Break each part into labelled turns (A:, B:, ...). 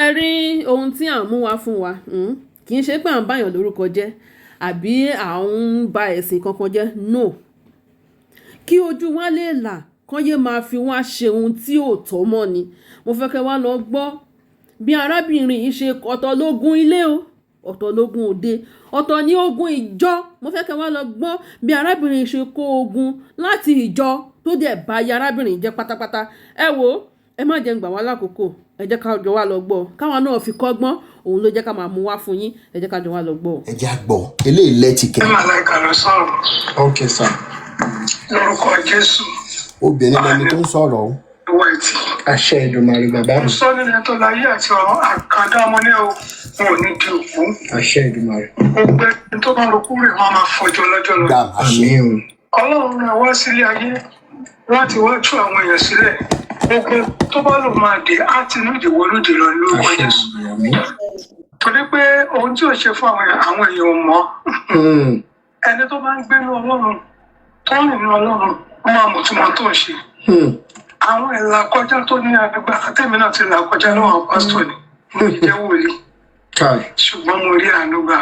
A: ẹ rí ohun tí à ń mú wá fún wa kì í ṣe pé à ń báyàn lórúkọ jẹ́ àbí à ń ba ẹ̀sìn kankan jẹ́ no kí ojú wa lè là kán yé máa fi wá ṣe ohun tí ò tọ́ mọ́ ni mo fẹ́ kẹ́ wá lọ gbọ́ bí arábìnrin yìí ṣe ọ̀tọ̀ lógún ilé o ọ̀tọ̀ lógún òde ọ̀tọ̀ ní ogun ìjọ mo fẹ́ kẹ́ wá lọ gbọ́ bí arábìnrin ṣe kó ogun láti ìjọ tó dẹ̀ bá ya arábìnrin jẹ́ pátápátá ẹ wo ẹ má jẹ́ ń gbà wá lákòókò ẹ jẹ́ ká jọ wá lọ gbọ́ káwa náà fi kọ́gbọ́n òun ló jẹ́ ká máa mú wá fún yín ẹ jẹ́ ká jọ wá lọ gbọ́.
B: ẹ jẹ́ àgbọ̀ eléyìí lẹ́tìkẹ́.
C: ẹ máa láìka lọ sọ̀rọ̀.
B: ok sir.
C: lórúkọ Jésù.
B: obìnrin lẹni tó ń sọ̀rọ̀ o.
C: ìwọ ìtì.
B: àṣẹ Èdùmàrè bàbá mi.
C: mo sọ nínú ẹni tó láyé àti ọ̀run àkàndá ọmọ ní o wọn ò ní di òkú.
B: àṣẹ Èdùmàrè.
C: gbogbo ẹni tó bá rokú rè wọn máa fọjọ́ lọ́jọ́ lọ.
B: àmín o.
C: Ọlọ́run náà wá sílé ayé láti wá tú àwọn èèyàn sílẹ̀ gbogbo tó bá lò máa dé á ti ní ìdìwọ́ lóde lọ lórúkọ Jésù. torí pé ohun tí ò ṣe fún àwọn èèyàn ò mọ̀ ẹni tó bá ń gbé ní Ọlọ́run tó ń rìn ní Ọlọ́run ó máa mọ̀ tí wọ́n tó ń ṣe. àwọn ìlà kọjá tó ní agbára tèmi náà ti là kọjá lọ́wọ́ pásítọ̀ ni mo jẹ́ wòlíì ṣùgbọ́n mo rí àánú gbà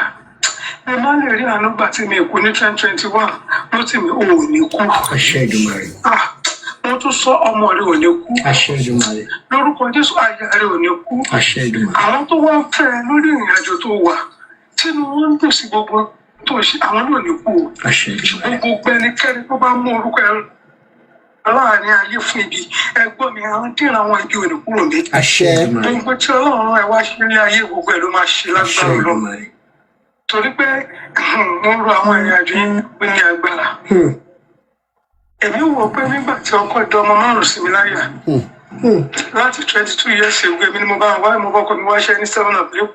C: ẹ má lè rí àánú gbà tí mi kú ní 2021 ló tì mí ò ní kú.
B: àṣẹ Èdùmàrè.
C: mo tún sọ ọmọ rẹ ò ní kú.
B: àṣẹ Èdùmàrè.
C: lórúkọ Jésù aya rẹ ò ní kú.
B: àṣẹ Èdùmàrè.
C: àwọn tó wá fẹ́ lórí ìrìn àjò tó wà tínú wọn ń dùn sí gbogbo tó ṣe àwọn náà ní kú.
B: àṣẹ Èdùmàrè.
C: gbogbo ẹnikẹ́ni tó bá mú orúkọ ẹ láàrin ayé fún ibi ẹgbọ́n mi àwọn dìran àwọn ibi ò ní kúrò ní.
B: àṣẹ Èdùmàrè.
C: gbogbo tí Ọlọ́run ẹ wá ṣe ní ayé gbogbo ẹ ló máa ṣe lágbára Ọlọ́run torí pé wọ́n ro àwọn ìrìn àjò yín ó ní agbára. èmi wò pé nígbà tí ọkọ ìdán ọmọ márùn sí mi láyà láti 22 years ago èmi ni mo bá wá mo bọ́kọ mi wáṣẹ́ ní 7 of you.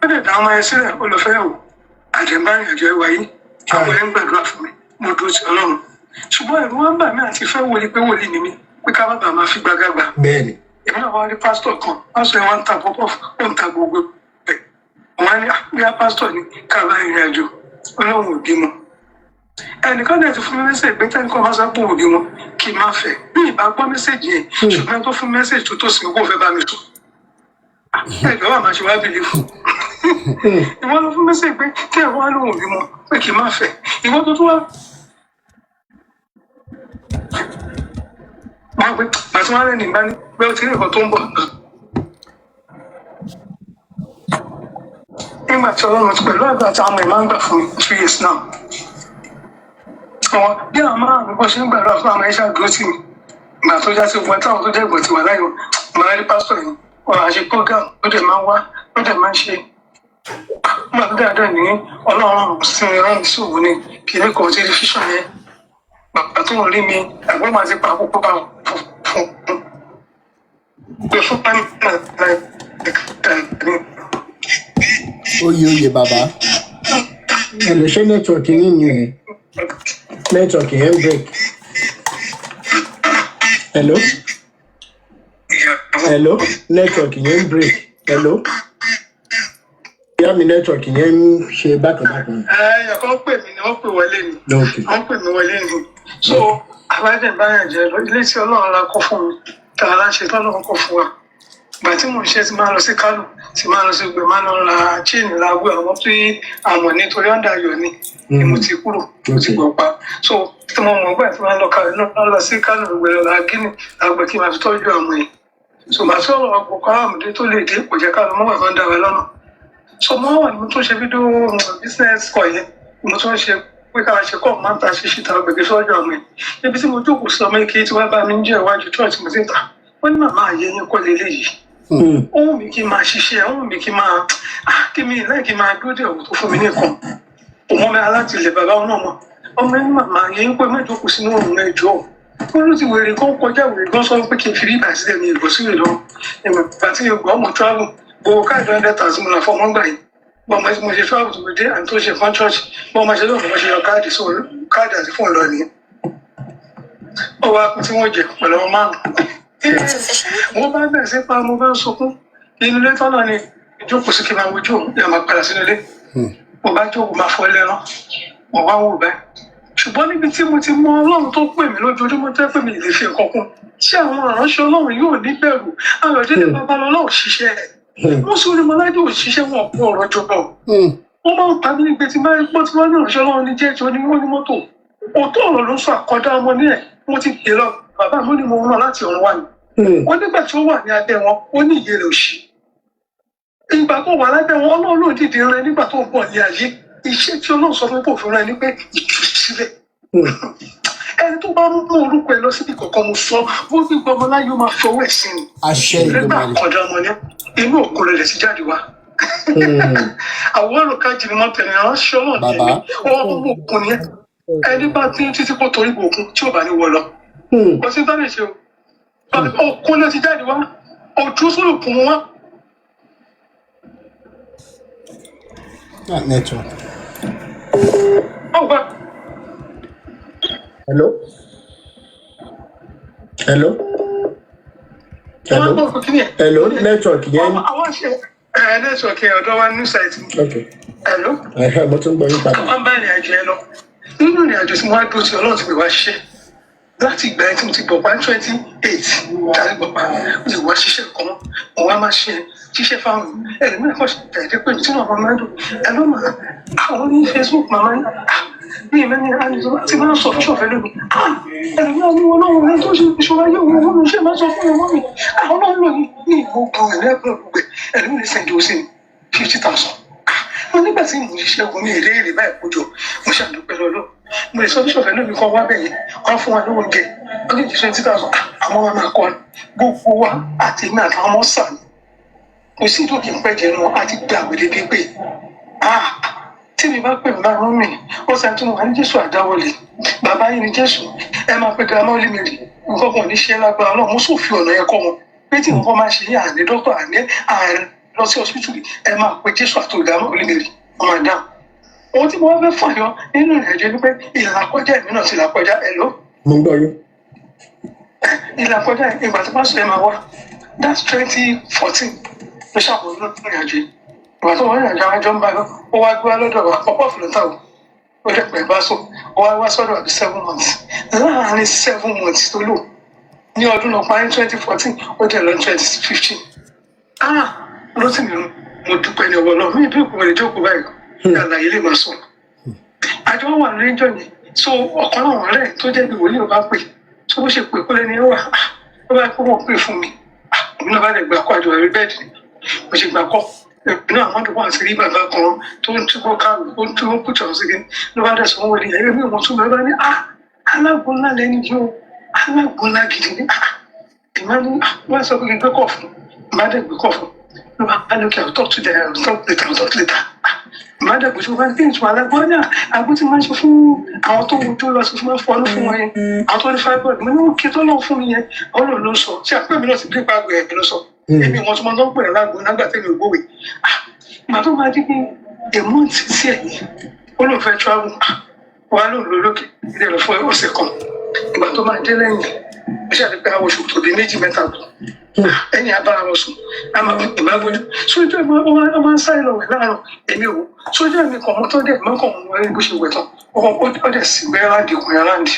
C: ó lè dá ọmọ yẹn sílẹ̀ ó lọ fẹ́ wò àjẹmbá ìrìn àjò ẹwà yìí àwọn ẹ̀ ń gbàdúrà fún mi mo dúró sí Ọlọ́run ṣùgbọ́n ẹ̀rù wọn bà mí àti fẹ́ wòlíì pé wòlíì ni mí pé ká má bàa máa fi gbàgàgbà.
B: bẹ́ẹ̀ni.
C: èmi náà wá rí pásítọ̀ kan pásítọ̀ yẹn wá ń ta pọ́pọ́ ó ń ta gbogbo ẹ̀ wọ́n á ní bí a pásítọ̀ ní káàbá ìrìn àjò Ọlọ́run ò bímọ. ẹnìkan náà ti fún mi mẹ́sẹ̀jì pé tẹ́nìkan bá sá pò ò bímọ kí n má fẹ́ bí ìbá gbọ́ mẹ́sẹ̀jì yẹn ṣùgbọ́n tó fún mẹ́sẹ̀jì tó tó sì kó fẹ́ bá mi sùn. ẹ̀gbọ́n wà máa ṣe wá bìlì fún ìwọ ló fún mẹ́sẹ̀jì pé tí ẹ̀rọ wá lóhùn bímọ pé kí n má fẹ́ ìwọ tó tún wá máa pé àti wọn lẹ́nu ìgbà ní pé ó ti rí nǹkan tó ń bọ̀. nígbà tí Ọlọ́run ti pẹ̀lú àgbà àtàwọn ọmọ ẹ̀ máa ń gbà fún mi 2 years now. àwọn bí àwọn márùn-ún bó ṣe ń gbàdúrà fún àwọn ẹ̀ṣẹ̀ àdúró tì mí ìgbà tó já sí ogun táwọn tó jẹ́ ìgbọ̀n ti wà láyò máa rí pásítọ̀ yìí ọ̀rọ̀ àṣẹ program ló dẹ̀ máa ń wá ló dẹ̀ máa ń ṣe. nígbà tó dáadáa ní Ọlọ́run sí mi rán mi sí òun ní kìnìún kan tẹlifíṣàn yẹn bàbá tó ń rí mi àgbọ̀n máa ti pa àkókò bá fún pé fún
B: oyè bàbá. ẹ lè ṣe nẹ́tíwọ̀kì yín ni ẹ nẹ́tíwọ̀kì yẹn ń break. hello nẹ́tíwọ̀kì yẹn ń break. ìyá mi nẹ́tíwọ̀kì yẹn ń ṣe bákan.
C: ẹ̀yà kan pè mí ni wọ́n pè wọlé ni wọ́n pè mí wọlé ni so àbájáde jẹ ilé tí Ọlọ́run la kọ́ fún mi tààrà láṣẹ tọ́lọ́run kọ́ fún wa ìgbà tí mò ń ṣe ti máa lọ sí Kánò ti máa lọ sí gbẹ máa lọ ra chain lágbo àwọn tí àmọ̀ nítorí ọ̀dà ayọ̀ ni mo ti kúrò mo ti gbọ̀ pa so tí mo mọ̀ gbà tí máa lọ Kánò náà lọ sí Kánò gbẹ̀rẹ̀ la Gíní àgbẹ̀ kí n máa fi tọ́jú àwọn yìí so màá sọ̀rọ̀ ọ̀pọ̀ káràmùdé tó lè dé kò jẹ́ ká lọ mọ́ bàbá ń dá wa lọ́nà so mo wà ní mo tún ṣe fídíò business kọ̀ yẹn mo tún ṣe pé ká ṣe kọ́ máa ń ta ṣíṣí ta gbẹ̀gbẹ̀ sọ́jọ́ àmì ibi tí mo jókòó sí ọmọ ike tí wọ́n bá mi ń jẹ́ iwájú church mo ti ń ta wọ́n ní màmá àyè yín kọ́ lélẹ̀ yìí ohun mi kí n máa ṣiṣẹ́ ohun mi kí n máa kí mi láì kí n máa dúró dé òun tó fún mi nìkan òun mi alátìlẹ̀ bàbá òun náà mọ̀ ọmọ ní màmá àyè yín pé mẹ́jọ kù sínú òun ẹjọ́ ó ló ti wèrè kó kọjá wèrè gan sọ pé kí n fi rí ìbàsí lẹ́nu ìbò sí ìlọ ìgbà tí ìgbà ọmọ travel gbogbo káàdì 100,000 mo là fọ́ ọmọ gbà yìí bọ́n mo ṣe travel tó dé àti tó ṣe fún church bọ́n mo ṣe lọ́wọ́ mo ṣe yọ káàdì àti fún ìlọ nìyẹn ó wá pín tí wọ́n jẹ pẹ̀lú ọmọ márùn-ún mo bá bẹ̀rẹ̀ sí pa mo bá ń sunkún inú ilé tọ́nà ni ìjókòó sí kí n máa wojú òun yà máa padà sínú ilé mo bá jókòó máa fọ́ lẹ́rán mo bá wò báyìí ṣùgbọ́n níbi tí mo ti mọ Ọlọ́run tó pè mí lójoojúmọ́ tẹ́ pé mi lè fi nǹkan kún tí àwọn ìránṣẹ́ Ọlọ́run yóò ní bẹ̀rù Ayọ̀délé Babalọ́lá òṣìṣẹ́ wọ́n sọ ní Mọ́ládé òṣìṣẹ́ wọn kú ọ̀rọ̀ jọba wọ́n máa ń pa mí nígbè tí máa ń pọ́ tí wọ́n ní ìránṣẹ́ Ọlọ́run ní jẹ́jọ́ ní wọ́n ní mọ́tò òótọ́ ọ̀rọ̀ ló sọ àkọ́dá ọmọ ní ẹ̀ mo ti gbé lọ bàbá mi ní mo rán láti ọ̀run wá ni wọ́n nígbà tí ó wà ní abẹ́ wọn ó ní ìyèrè òṣì ìgbà tó wà lábẹ́ wọn Ọlọ́run ló dìde rẹ nígbà tó ń bọ̀ ní ayé iṣẹ́ tí Ọlọ́run sọ fún òfin rẹ ni pé ìtúsílẹ̀ ẹni tó bá mú orúkọ ẹ lọ síbi kọ̀ọ̀kan mo sọ bó gbígbọ́ ọmọ láyé ó máa fọwọ́ ẹ̀ sí ni nígbà àkọ́dá ọmọ ní inú òkú rẹ̀ ti jáde wá àwọn olùkọ́ jìnnìmọ́ tẹ̀lé ránṣẹ́ Ọlọ́run tẹ̀lé wọ́n mú òkun ni ẹni bá tí títí kó torí òkun tí ò bá ní wọ lọ kò sí tá lè ṣe o òkun ló ti jáde wá ojú sórí òkun wá.
B: Network.
C: ọgbà.
B: Hello. Hello. Hello. Network yẹn.
C: àwọn ṣe network yẹn ọ̀dọ̀ wa ní site.
B: Okay.
C: Hello.
B: Mo tún gbọ́ yín padà.
C: wọ́n bá ìrìn àjò ẹ lọ nínú ìrìn àjò tí mo wá dúró tí Ọlọ́run ti pè wá ṣiṣẹ́ láti ìgbà yẹn tí mo ti bọ̀ pa 28 tàbí bọ̀ pa mo ti wá ṣiṣẹ́ kan mọ́ mo wá máa ṣiṣẹ́ fáwọn ẹlòmíràn kọ́ ṣàtẹ̀dẹ́ pé tí wọ́n máa ń dùn ẹlọ́ máa àwọn ní Facebook màmá ní ìmẹ́ni àníjọba tí máa ń sọ fún ṣọ̀fẹ́ lómi ẹlòmíràn ní Ọlọ́run rẹ tó ṣe ìṣòro ayé òun ọmọ mi ṣe máa sọ fún ọmọ mi àwọn Ọlọ́run lò ní ìgbógun ẹ̀lẹ́gbẹ̀rún gbogbo ẹlòmíràn sẹ́ńdì ó sì ní 50,000 wọn nígbà tí mo ṣiṣẹ́ ogun ní èrè báyìí kójọ mo ṣàdúpẹ́ lọ́lọ́ mo lè sọ fún ṣọ̀fẹ́ lómi kan wá bẹ̀yẹn wọ́n fún wa lówó oúnjẹ wọ́n lè jíṣẹ́ 20,000 àwọn wa máa kọ́ gbogbo wa àti èmi àtàwọn ọmọ sàn kò sí ìdókè ń pẹ́ jẹnu àti gbàgbé dédé pé tí mi bá pè mí bá rán mi ó sàn tí mo wà ní Jésù àdáwọlé bàbá yìí ní Jésù ẹ máa pe girama olè mi rè nǹkan kan ní ṣe lágbára náà mo sùn fi ọ̀nà yẹn kọ́ wọn pé tí nǹkan máa ṣe ní àní dókítà àní ààrẹ lọ sí hospital ẹ máa pe Jésù àti girama olè mi rè ọmọ àdáhùn ohun tí mo wá fẹ́ fàyọ nínú ìrìnàjò ni pé ìlàkọjá èmi náà ti làkọjá ẹ lọ.
B: mo ń gbọ́ yín.
C: ìlàkọjá ìgbà tí pásítọ̀ ẹ máa wá that's 2014 ló ṣàkóso ìrìnàjò ìgbà tó wọ́n ìrìnàjò àwọn ẹjọ́ ń bá lọ ó wá gbé wá lọ́dọ̀ wa pọ́pọ́ fìlọ́tà o ó dẹ̀ pẹ̀ bá sọ ó wá wá sọ́dọ̀ àbí 7 months láàárín 7 months tó lò ní ọdún náà parí 2014 ó dẹ̀ lọ 2015 ló sì ní mo dúpẹ́ ní ọwọ́ náà mí bí òkú rẹ̀ jókòó báyìí àlàyé lè máa sọ àjọ wà lórí ìjọ yẹn so ọ̀kan náà wọ́n rẹ̀ tó jẹ́ bí wòlíì ọba pè tó bó ṣe pè kó lẹ́ni wà ó bá kó wọ́n pè fún mi èmi náà bá lè gbà kó àjọ rẹ̀ bẹ́ẹ̀dì mo ṣe gbà kọ́ èmi náà àwọn àdúgbò àti rí bàbá kan tó ń túbọ̀ káàrò ó ń túbọ̀ pùtù ọ̀sìn kí ló bá dẹ̀ sọ wọ́n wọlé ẹ̀yẹ́ mi wọ́n tún bá ní alágbóńlá lẹ́ni yóò alágbóńlá gidi ní ìmọ̀ ní wọ́n sọ pé kí n gbé kọ̀ fún ìmọ̀ dẹ̀ gbé kọ̀ fún ló bá ní kí I'll talk later ìmọ̀dàgbò tó bá gbé ìtura alágbó ní àgbo tí máa ń ṣe fún àwọn tó wojú lọ sí fún fọnú fún wọn yẹn àwọn tó ní fibroid mo ní ó kí tó lọ fún mi yẹn Ọlọ́run ló sọ tí àpẹẹrẹ mi náà ti gbé pàgbẹ ẹ ló sọ èmi wọn tó máa ń pè é lágbo nígbà tẹ́mi ò gbówè ìgbà tó máa dín ní èmú ti sí ẹ̀yìn ó lóun fẹ́ travel wà lóun lọ lókè ilé lọ fún ọ̀sẹ̀ kan ìgbà tó máa dé lẹ́yìn ó ṣàdé pé àwọn oṣù tó di 2 mẹ́ta bọ̀ ẹ̀yìn abára wọn sùn àmọ́ ìgbà gbójú sójú ẹ̀ máa ń sáré lọ wẹ̀ láàárọ̀ èmi ò sójú ẹ̀mí kan mo tó dẹ̀ máa ń kàn wọ́n wọlé bó ṣe wẹ̀ tán ó dẹ̀ sì gbẹ́ ráǹdì kùnrin ráǹdì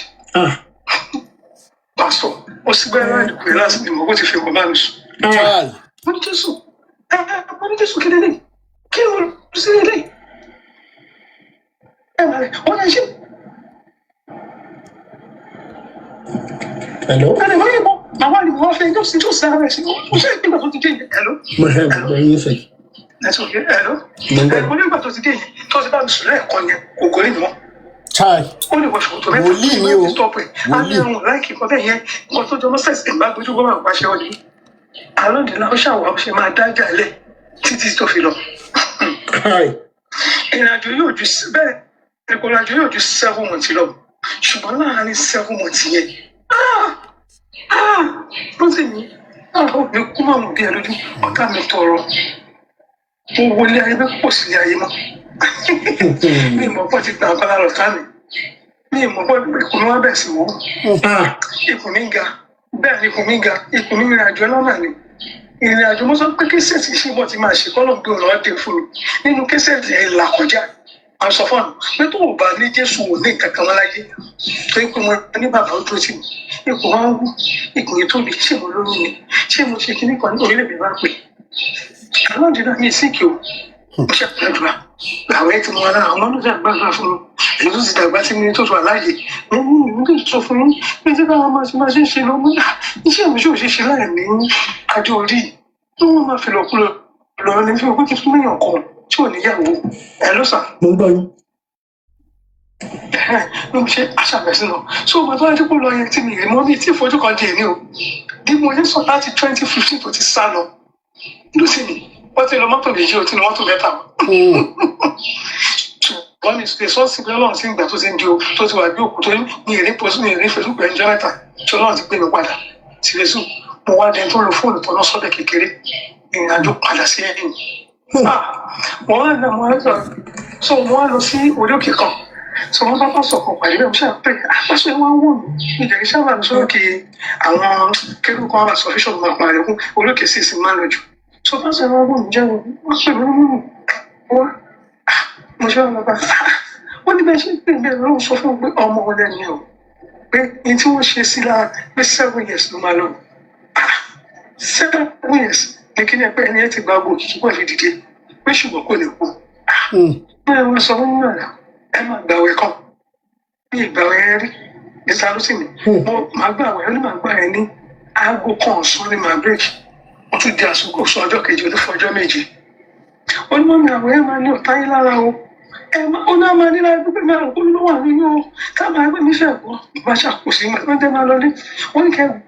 C: pásítọ̀ ó sì gbẹ́ ráǹdì kùnrin láti ní mọ̀ bó ti fi ọkọ̀ bá mi sùn. mo ní Jésù kí lélẹ̀ kí ló sí lélẹ̀ ẹ̀ máa rẹ̀ wọ́n yẹn ṣe.
B: Hello.
C: ẹ̀rẹ̀ wọ́n yẹn bọ́ àwọn àlùmọ́ wọn fẹ́ yóò sì tó sáré sí ó ṣe ìpínlẹ̀ tó ti dé yìí. Hello.
B: mo ṣe gbọ́ yín sẹ́yìn.
C: ẹ̀sùn yẹn hello. mo nígbà tó ti dé yìí tó ti bá mi sùn lẹ́ẹ̀kan yẹn kò gòrí ni wọ́n. ó lè wọ ṣòkòtò mẹ́ta
B: wòlíì ni o
C: wòlíì ẹ̀rùn láìkì kan bẹ́ẹ̀ yẹn nǹkan tó jọmọ́ sẹ́sì ìgbà gbójú gbọ́n máa pàṣẹ ọdún alóńdínlá ó ṣàwọ̀ ó ṣe máa dájà lẹ̀ títí tó fi lọ. ìrìnàjò yóò ju bẹ́ẹ̀ ìrìnàjò yóò ju 7 months lọ ṣùgbọ́n láàárín 7 months yẹn ló sì ní àwọn òbí kú máa mú bí ẹ lójú ọ̀tá mi tọrọ mo wọlé ayé bẹ́ẹ̀ pọ̀ sílé ayé mọ́ mi ìmọ̀ pọ̀ ti gbà ọ̀kan lọ ká mi ìmọ̀ pọ̀ ikùn mi wá bẹ̀ sí wò ikùn mi ga bẹ́ẹ̀ ni ikùn mi ga ikùn mi ìrìn àjò lọ́nà ni ìrìn àjò mo sọ pé késẹ̀tì ṣé mo ti máa ṣe kọ́lọ̀ gbé ọ̀rọ̀ dé fún mi nínú késẹ̀tì ẹ̀ là kọjá a sọ fún àwọn pé tó o bá ní Jésù ò ní nǹkan kan wọn láyé tó ń pè wọn ní bàbá ojú tì mí ipò wọn wú ìkùnrin tóbi ṣé mo lóyún ni ṣé mo ṣe kíní kan ní orílẹ̀-èdè bá pè àwọn ìdílé mi sì kí o mo ṣe àpẹẹrẹ àwọn ẹ ti mọ ara àwọn ọmọdé àgbàgbà fún mi èyí tó ti dàgbà sí mi tó tó àláyé mo ní ìlú tó sọ fún mi pé tí káwọn máa ṣe ń ṣe lọ mọ iṣẹ́ mi ṣòṣe ṣe láì ní adé orí tí wọ́n máa fi lọ́kùnrin lọ ní fi ogún tuntun mẹ́yàn kan tí ò níyàwó ẹ ló sà.
B: mo ń gbọ́ yín.
C: ló ń ṣe aṣàbẹ̀sí lọ so ọmọ tó wá dípò lọ yẹn tí mi rí mọ́ mi tí ìfojú kan di èmi o bí mo yẹn sọ láti 2015 tó ti sá lọ ló sì ní wọ́n ti lọ mọ́tò méjì ò tí ní mọ́tò mẹ́ta wọ́n ní ṣe sọ́ọ̀sì pé ọlọ́run sí ìgbà tó ti ń di o tó ti wà bí òkú tó ní èrè pọ̀sí ní èrè Facebook ẹ̀ńjọ́ mẹ́ta tí ọlọ́run ti gbé mi padà sí Facebook mo wá dẹni tó lo fóònù tó lọ sọ́dẹ̀ kékeré ìrìnàjò padà sí ẹ̀yìn wọ́n wá ní àwọn ẹ̀rọ so wọ́n wá lọ sí orí òkè kan so wọ́n bá pàṣọ kan pàdé bẹ́ẹ̀ mo ṣe àpẹ àpàṣẹ wọn wọ̀ mí ìjẹ̀rì sábà lọ sókè àwọn kérú kan wà sọfíṣọ̀ máa parí fún orí òkè sí ìsìn máa lọ jù so pàṣẹ wọn wọ̀ mí jẹ́ wọ́n pè mí mú wọ́n mo ṣe wọn bá wọ́n ní bẹ́ẹ̀ ṣe pé bẹ́ẹ̀ lọ́wọ́ sọ fún mi pé ọmọ ọlẹ́ ni o pé ní tí wọ́n ṣe sí lára pé 7 years ló máa lọ 7 years ní kí ni ẹgbẹ́ ẹni ẹ ti gba gbòòjì tó pọ̀ fi dìde pé ṣùgbọ́n kò lè kú bẹ́ẹ̀ wọ́n sọ fún mi náà ẹ máa gbàwẹ̀ kan bí ìgbàwẹ̀ ẹ rí níta ló sì ní mo máa gbàwẹ̀ ó ní máa gbà ẹ ní aago kan ọ̀sán ní máa bírèkì wọ́n tún di àsìkò sọ ọjọ́ kejì ó ní fọjọ́ méje ó ní mọ́mí àwọn ẹ máa ní ọ̀tá yín lára o ó náà máa ní lára gbígbé máa kó ló wà nínú o ká máa gbé níṣẹ́ ẹ̀kọ́ ìgbà ṣàkóso ìgbà tó ń tẹ́ máa lọlé wọ́n ní kẹ́ẹ̀kọ́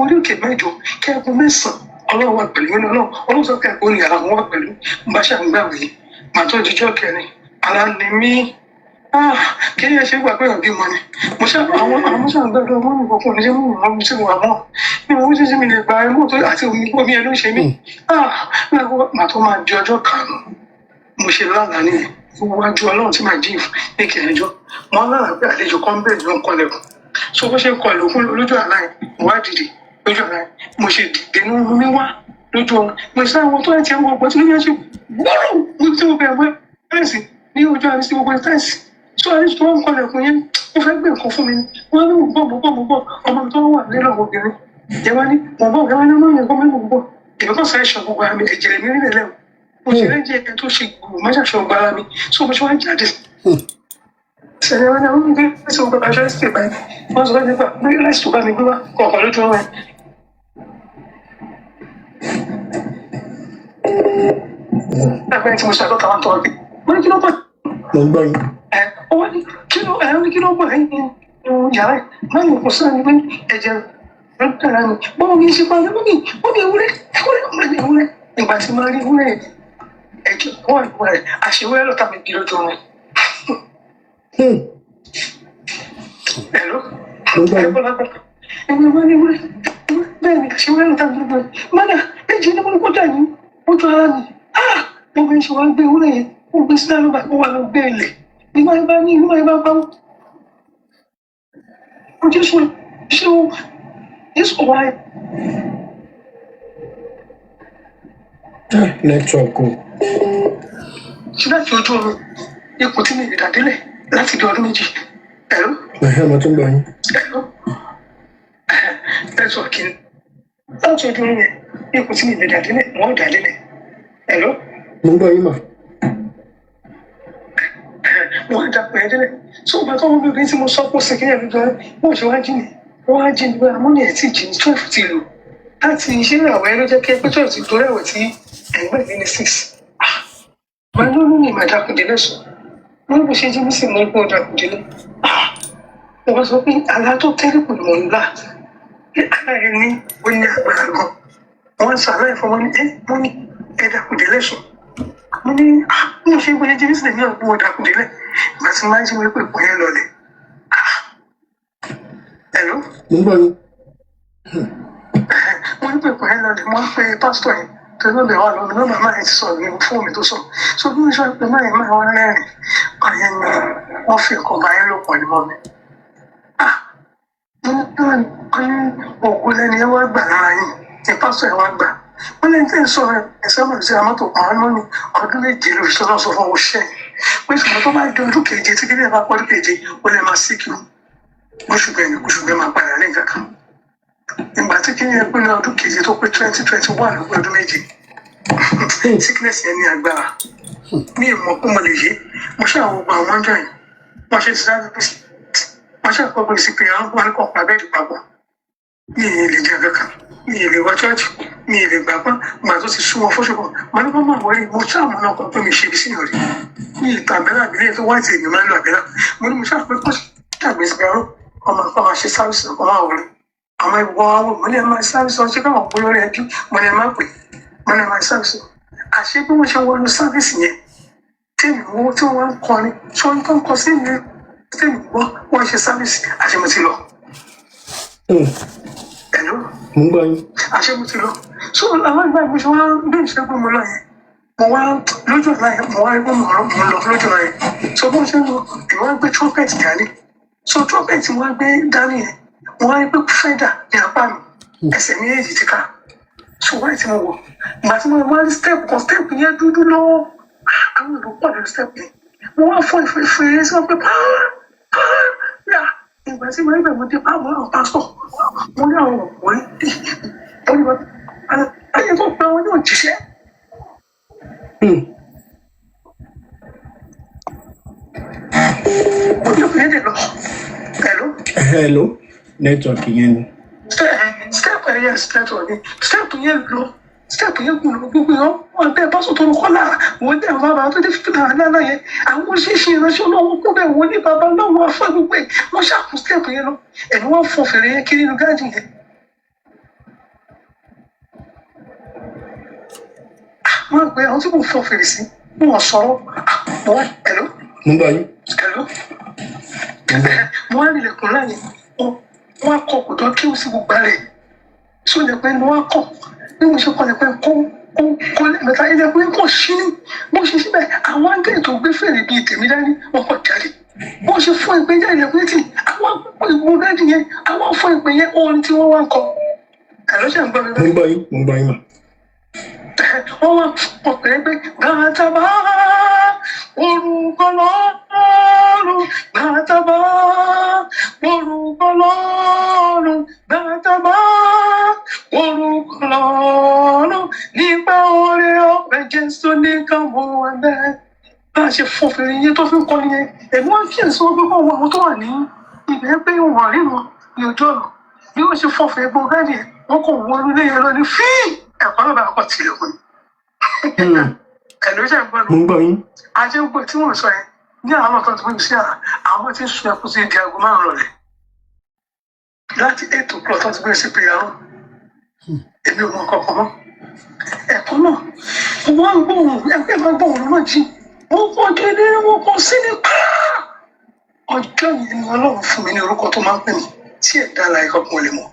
C: orí òkè mẹ́jọ kẹ́ẹ̀kọ́ mẹ́sàn-án ọlọ́run wà pẹ̀lú nínú ọlọ́run sọ kẹ́ẹ̀kọ́ ní ara wọn wà pẹ̀lú bá ṣàǹgbàwé màá tó jíjọ́ kẹrin aláǹdí mi kí ni ẹ ṣe gbà pé ọ̀bí mọ ni mo ṣe àwọn ṣàǹgbàdo ọmọ mi kọ̀ọ̀kan ní ṣe mú ìwọ̀n mi sí wà mọ́ mi ò ní ṣe mi lè gba ẹmú tó àti omi ẹ ló ń ṣe mí màá tó máa di ọjọ́ karùn-ún mo ṣe lánàá nìyẹn wájú ọlọ́run tí màá jíìfù ní kẹrìnjọ́ wọn lára pé àlejò kan bẹ́ẹ̀ ló ń kọlẹ̀kùn so bó ṣe ń kọlẹ̀ òkú lójú àlá yẹn wá dìde lójú àlá yẹn mo ṣe dìde ní omi wá lójú ọ̀run mo ṣe àwọn tó ẹ̀ tí wọ́n gbọ́ tí wọ́n ṣe gbọ́rọ̀ mo ti wọ́n bẹ̀rẹ̀ fẹ́ǹsì ní ojú àmì sí gbogbo fẹ́ǹsì so àlejò tó wọ́n kọlẹ̀kùn yẹn ó fẹ́ gbé nǹkan fún mi wọ́n ní mo bọ̀ ọmọ tó wà nílò obìnrin ìjẹba ní mo bọ̀ ìjẹba ní ọmọ yẹn kọ́ mẹ́rin mo bọ̀ ìbẹ́kọ̀ sáré ṣọ gbogbo àmì ẹ̀jẹ̀ mi nílẹ̀ lẹ́wọ̀ mo ṣe lẹ́jẹ̀ ẹ̀kẹ́ tó ṣe gbogbo máṣàṣọ ọgbà ara mi so mo ṣe wá jáde sẹ̀rẹ̀ wọn ni àwọn ìgbé ẹ̀sìn ọgbà aṣọ ẹ̀sìn ìbáyìí wọ́n sọ láti nípa bí láìsí tó bá mi gbé wá kọ̀ọ̀kan lójú ọ̀rọ̀ ẹ̀. ẹgbẹ́ tí mo ṣe àgọ́ta wọn tọrọ bí wọ́n ní kí ló bọ̀.
B: mo ń gbọ́ yín.
C: wọ́n ní kí ló bọ̀ lẹ́yìn yàrá ẹ̀ máa ń kó sáà ní pé ẹ̀jẹ̀ rẹ̀ dára mi bọ́ọ̀ mi ṣe pa ọ́ ní ewúrẹ́ ìgbà tí máa rí ewúrẹ́ ẹ̀jẹ̀ wọ́n ìwúrẹ́ rẹ̀ àṣewúrẹ́ lọ́ta mi bí lójú ọ̀rọ̀ Hello? Bẹ́ẹ̀ ni àṣewúrẹ́ lọ́ta mi lójú ọ̀rọ̀ mọ́dà ẹ̀jẹ̀ ní mo kó dà ní ojú ara mi mo bẹ ṣe wá gbé ewúrẹ́ yẹn mo gbé sí lálùbà mo wà lọ gbé ilẹ̀ nígbà yẹn bá ní ìlú yẹn bá bá wọn. mo jẹ́ ṣe o yẹ́sù wáyé.
B: Network o.
C: ṣé láti ojú oorun ipò tí mi lè dàdélẹ̀ láti di ọdún méjì. Hello?
B: Mo tún gbọ́ yín.
C: Hello? Network ni láti ojú oorun yẹn ipò tí mi lè dàdélẹ̀ wọ́n dàdélẹ̀. Hello?
B: mo ń gbọ́ yín mà.
C: wọ́n á dàpọ̀ ẹ̀ délẹ̀ so ìgbà tó wọn bí obìnrin tí mo sọ pé ó ṣe kí ẹ̀rọ gan wọ́n ṣe wá jí ni wọ́n á jí ni pé àmọ́ ní ẹ̀ tí jí ní 12 ti lò láti iṣẹ́ ìràwọ̀ ẹ̀ ló jẹ́ kí ẹ pé 12 ti torí ẹ̀wẹ̀ tí ẹ̀gbẹ́ mi ní 6. màá ló ní ìmọ̀ ìdàkùndínlẹ̀ sọ wọ́n bó ṣe jí ní sì mú ipò ìdàkùndínlẹ̀. mo bá sọ pé àlá tó tẹ́lẹ̀ pẹ̀lú mọ̀ ńlá àlá ẹ̀ ní ó ní agbára gan wọ́n ṣàlàyé fún wọn ní mo ní ìdàkùndínlẹ̀ sọ mo ní mo ṣe bóyá jí ní sílẹ̀ ní ọ̀gbọ́n ìdàkùndínlẹ̀ ìgbà tí máa ń jí wọ́n pè pọ̀ yẹn lọlẹ̀. Hello?
B: mo ń gbọ́ yín.
C: mo ní pè pọ̀ yẹn lọlẹ̀ mo ń pe pásítọ̀ yẹn tó ló lè wà lọ́nà náà màmá yẹn ti sọ̀rọ̀ ní fún mi tó sọ so bí mo ṣe pé máa yẹn máa wá rẹ́rìn ọ̀yẹn ni wọ́n fi ẹ̀kọ́ bá yẹn lò pọ̀ ní mọ́ mi. mo ní òkú lẹ́ni ẹ wá gbà lára yìí ní pásítọ̀ yẹn wá gbà wọ́n lẹ́yìn tí ń sọ ẹ̀ sábà sí àmọ́tò kan lónìí ọdún méje lórí sọ́dọ̀ sọ fún oṣẹ́ pé ṣùgbọ́n tó bá di ọdún keje tí kíní ẹ̀ bá pọ́ ọdún keje ó lè máa síkì oṣù bẹ́ẹ̀ ni oṣù bẹ́ẹ̀ máa padà ní nǹkan kan ìgbà tí kíní ẹ̀ pé ní ọdún keje tó pé 2021 ló pé ọdún méje sickness yẹn ní agbára ní ìmọ̀ pé mo lè yé mo ṣe àwọn ọgbà àwọn ọjọ́ yìí wọ́n ṣe sáré pèsè wọ́n ṣe àpapọ̀ ìsìnkú yẹn wọ́n kọ́ pa bẹ́ẹ̀dì papọ̀ ní ìyẹn lè jẹ́ kankan ní ìyẹn lè wọ chọ́ọ̀chì ní ìyẹn lè gbàgbọ́ gbà tó ti sún wọn fọ́ṣọ̀kọ̀ mo ní bọ́mọ̀ wọlé mo tí àwọn náà kọ́ pé mi ṣe ibi sí ìrọ̀lẹ́ ní ìta àbẹ́là àbílẹ̀ tó wáìtì èmi máa ń lo àbẹ́là mo ní mo ṣe àpapọ̀ ṣàgbéṣe ẹ̀rọ ọmọ àpá máa ṣe sáfìsì ọkọ̀ máa wọlé àwọn ìwọ̀n àwọn mo ní ẹ máa sáfìsì ọṣẹ káwọn òpó lórí ẹbí mo ní ẹ máa pè mo ní ẹ máa sáfìsì àṣé bí wọ́n ṣe wọnú sáfìsì yẹn tèmi wo tí wọ́n ń kọrin tí wọ́n ń kọ́ sí mi tèmi gbọ́ wọ́n ṣe sáfìsì àṣé mo ti lọ. Hello?
B: Mo ń gbọ́ yín.
C: Àṣé mo ti lọ. So àwọn ìgbà ìgbà ṣe wá bí ìṣẹ́gun mo lọ yẹn mo wá lójú ọ̀la yẹn mo wá rí pé mo lọ lójú ọ̀la yẹn so bó ṣe ń lọ ìwọ́n gbé trumpet dání so trumpet wọ́n gbé dání yẹn mo wá rí pé fẹ́dà ní apá mi ẹsẹ̀ méjèèjì ti ká so wáyé tí mo wọ̀ ìgbà tí mo wá rí step kan step yẹn dúdú lọ́wọ́ àwọn ìlú pọ̀ lórí step yẹn mo wá fọ ìfẹ́ sí wọn pé pàà ìgbà tí mo rí bẹ̀rẹ̀ mo dé báwo àwọn pásítọ̀ mo ní àwọn òpó yìí mo ní wọn ayé tó pẹ́ wọn yóò jíṣẹ́. mo ní òkè èdè lọ
B: hello network yẹn ni.
C: step yẹn step yẹn lọ step yẹn kù lọ gbogbo yẹn wọn bẹ́ẹ̀ bá sọ̀tọ̀ kọ́ lára wọn dẹ̀ bàbá tó dé fìtà náà yẹn àwọn oṣìṣẹ́ ìránṣẹ́ ọlọ́wọ́ kó bẹ́ẹ̀ wọ́n ní bàbá náà wọ́n afẹ́ gbogbo ẹ̀ wọ́n ṣàkóso step yẹn lọ ẹ̀mí wọ́n fọ fèrè yẹn kiri inú gáàjì yẹn. wọ́n gbé àwọn tí kò fọ fèrè sí wọ́n sọ̀rọ̀ wọ́n ẹ̀ló.
B: mo ń gbọ́ yín.
C: ẹ̀ló. wọ́n á nílẹ̀kùn láàyè wọ́n á kọ kòtò kí ó sì gbogbo rẹ̀ sóyè pé wọ́n á kọ̀ bí mo ṣe kọ́ lẹ́pẹ́ kó lẹ́mẹ̀ta ilẹ̀kùn yẹn kọ̀ sí ní bó ṣe síbẹ̀ àwọn áńgẹ́lì tó gbé fèrè bíi tèmi dání wọ́n kọ̀ jáde bó ṣe fún ìpè jẹ́ ilẹ̀kùn yẹn tì àwọn ìwò dájú yẹn àwọn fún ìpè yẹn orin tí wọ́n wá ń kọ. ẹ̀rọ ṣe ń gbọ́ mi báyìí.
B: mo ń gbọ́ yín mà.
C: wọ́n wá ọ̀pẹ̀rẹ̀ pé gbàtàbá orúkọ lọ́rùn gbàtàbá orúkọ lọ́rùn gbàtàbá orúkọ lọ́rùn nípa oore ọ̀fẹ́ Jésù nìkan mọ̀ wọ́n bẹ́ẹ̀. bá a ṣe fún fèrè yẹn tó fi ń kọ́ nìyẹn ẹ̀mí wọn kí èso gbé kọ́ àwọn tó wà ní ibẹ̀ pé wọ́n rí wọn ní ojú ọ̀nà bí wọ́n ṣe fọ́ fèrè gbọ́ gáàdì yẹn wọ́n kò wọ́n ilé yẹn lọ ní fíì ẹ̀kọ́ náà bá kọ́ tilẹ̀kùn ẹ̀lú ìjà ìgbọ́n
B: mo ń gbọ́ yín.
C: ajé gbogbo tí wọ́n sọ yẹn ní àwọn ọ̀tọ̀ tó ń ṣe àwọn tí ń sun ẹkún sí di aago márùn rọ̀lẹ́ láti 8 o'clock tó ti bẹ̀rẹ̀ sí pé àrùn èmi ò mọ kankan mọ́ ẹ̀kọ́ náà wọ́n ń gbóhùn ẹgbẹ́ máa gbóhùn lọ́nà jí wọ́n kọ́ dédé wọ́n kọ́ sí ní pàrọ̀ ọjọ́ yìí ni Ọlọ́run fún mi ní orúkọ tó máa ń pè mí tí ẹ̀dá láì kankan lè mọ̀.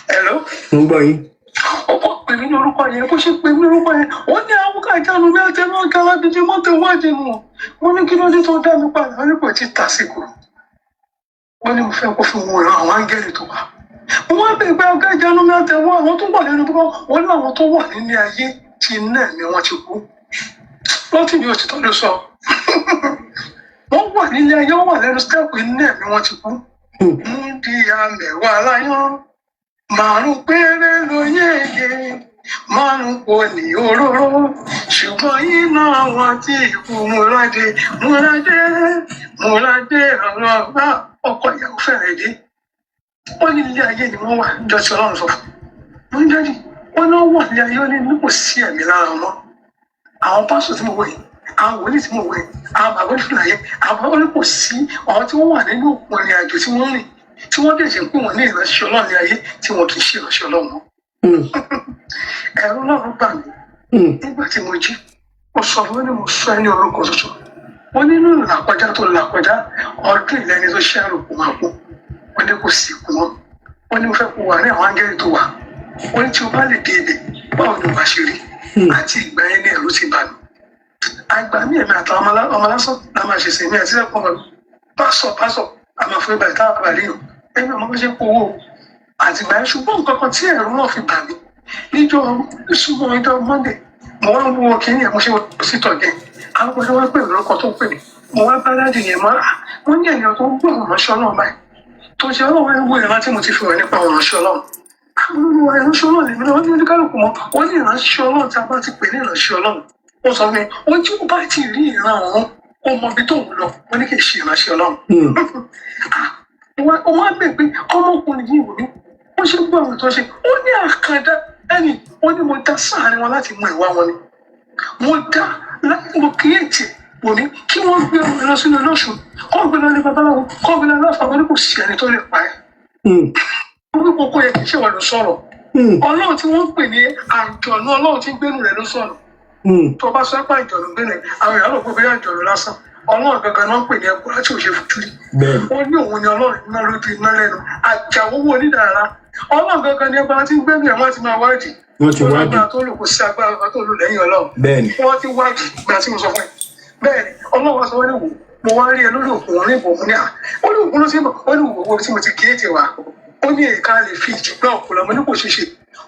C: Hello?
B: mo ń gbọ́ yín.
C: ọkọ pè mí ní orúkọ yẹn bó ṣe pè mí ní orúkọ yẹn wọ́n ní àwọn kájánu bí àti ẹnu ọjà alábìjì mọ́tò wájú mu wọ́n ní kí ló dé tó dá mi padà wọ́n ní kò tí ì tàsíkò wọ́n ní mo fẹ́ kó fi wọn ran àwọn áńgẹ́lì tó wà wọ́n bẹ̀ pé kájánu bí àti ẹwọ́ àwọn tó wà nínú bọ́ wọ́n ní àwọn tó wà nílé ayé ti iná ẹ̀mí wọn ti kú lọ́tì ní òtítọ́ ló sọ wọ́n wà nílé ayé wọ́n wà lẹ́nu stẹ́ẹ̀pù iná ẹ̀mí wọn ti kú mú di àmẹ̀wà láyán márùn péré ló yéye márùn kò ní òróró ṣùgbọ́n iná wọn tí ikú múradé ọ̀rọ̀ ọ̀gá ọkọ ìyàwó fẹ́rẹ̀ dé wọ́n ní ilé ayé ni wọ́n wà níjọ́ tí Ọlọ́run sọ fún wọ́n jáde wọ́n náà wà ní ayé ní kò sí ẹ̀mí lára wọn àwọn pásítọ̀ tí mo wọ̀ yìí àwọn wòlíì tí mo wọ̀ yìí àwọn bàbá ìfúnra yẹn àwọn bàbá kò sí àwọn tí wọ́n wà nínú òpó ìrìn àjò tí wọ́n rìn tí wọ́n dẹ̀jẹ̀ pé wọ́n ní ìránṣẹ́ Ọlọ́run ní ayé tí wọ́n kì í ṣe ìránṣẹ́ Ọlọ́run. ẹ̀rọ Ọlọ́run bà mí nígbà tí mo jí mo sọ fún mi mo sọ ẹni orúkọ tuntun wọ́n nínú ìlàkọjá tó làkọjá ọdún ìlẹ́ni tó ṣe àròkù máa kú wọ́n ní kò sí ikú wọn wọ́n ní mo fẹ́ kó wà ní àwọn áńgẹ́lì tó wà wọ́n ní tí o bá lè dé ibẹ̀ báwo ni o bá ṣe rí àti ìgbà yẹn ní ẹ̀rù ti bà mí àgbà mí ẹ̀mí àtàwọn ọmọ lásán la máa ṣe sèmi àti ẹ̀kọ́ mọ̀ pásọ̀ àmàfẹ́ ìgbà ìta àbàlẹ́ yìí ẹ̀mí ọmọ ṣe kó owó àtìgbà yẹn ṣùgbọ́n nǹkan kan tí ẹ̀rù náà fi bà mí níjọ́ ìṣúná ìjọ Monday mo wá ń wo kínní ẹ̀ mo ṣe wọ́n sí tọ̀gẹ̀ àwọn ọmọdé wọn pè mí lórúkọ tó pè mí mo wá bá dáàdì yẹn mọ́ wọ́n ní ènìyàn tó ń gbọ́ àwọn ìránṣẹ́ ọlọ́run báyìí tó ṣe ọlọ́run ẹ̀wọ̀ ìrànlá tí mo ti fi hàn nípa àwọn ìránṣẹ́ ọlọ́run àwọn olùwà ìránṣẹ́ ọlọ́run lèmi náà wọ́n ní oníkálùkù mọ́ wọ́n ní ìránṣẹ́ ọlọ́run tí a bá ti pè ní ìránṣẹ́ ọlọ́run ó sọ fún mi ó tí ó bá ti rí ìran ọ̀hún ó mọ ibi tó ń lọ wọ́n ní kì í ṣe ìránṣẹ́ ọlọ́run ó wá bẹ̀ pé ọmọkùnrin yìí wò ní wọ́n ṣe gbọ́ àwọn tó ṣe ó ní àkàndá ẹni wọ́n ní mo dá sáàrin wọn láti mọ ìwà wọn ni mo dá láti mo kíyèsí wò ní kí wọ́n gbé ọmọ lọ sínú lọ́sùn kọ́ gbé lọ ní babaláwo kọ́ gbé lọ lọ́fà wọn ní kò sí ẹni tó lè pa ẹ́. wọ́n ní kókó yẹ kí ṣe wà ló sọ̀rọ̀ ọlọ́run tí wọ́n ń pè ní àjọ̀nú ọlọ́run tí ń gbénu rẹ̀ ló sọ̀rọ̀ tó bá sọ pé àjọ̀nú gbénu rẹ̀ àwọn èèyàn ló gbé àjọ̀nú lásán ọlọ́run gangan náà ń pè ní ẹ̀kọ́ láti òṣè fojú rí wọ́n ní òun ni ọlọ́run iná lójú iná lẹ́nu àjàwówó onídàára ọlọ́run gangan ni ẹgbẹ́ láti ń gbẹ́nu ẹ̀ wọ́n ti máa wádìí
B: wọ́n ti wádìí
C: agbára tó lò kó sí agbára tó lò lẹ́yìn ọlọ́run wọ́n ti wádìí ìgbà tí mo sọ fún ẹ bẹ́ẹ̀ ni ọlọ́run sọ wọ́n ní wò mo wá rí ẹ lórí òkun wọn ní ìbò mo ní à ó ní òkun ló ti bọ̀ ó ní òwò tí mo ti kí ètè wa ó ní èka lè fi ìjìgbá òkun lọ mo ní kò ṣe ṣe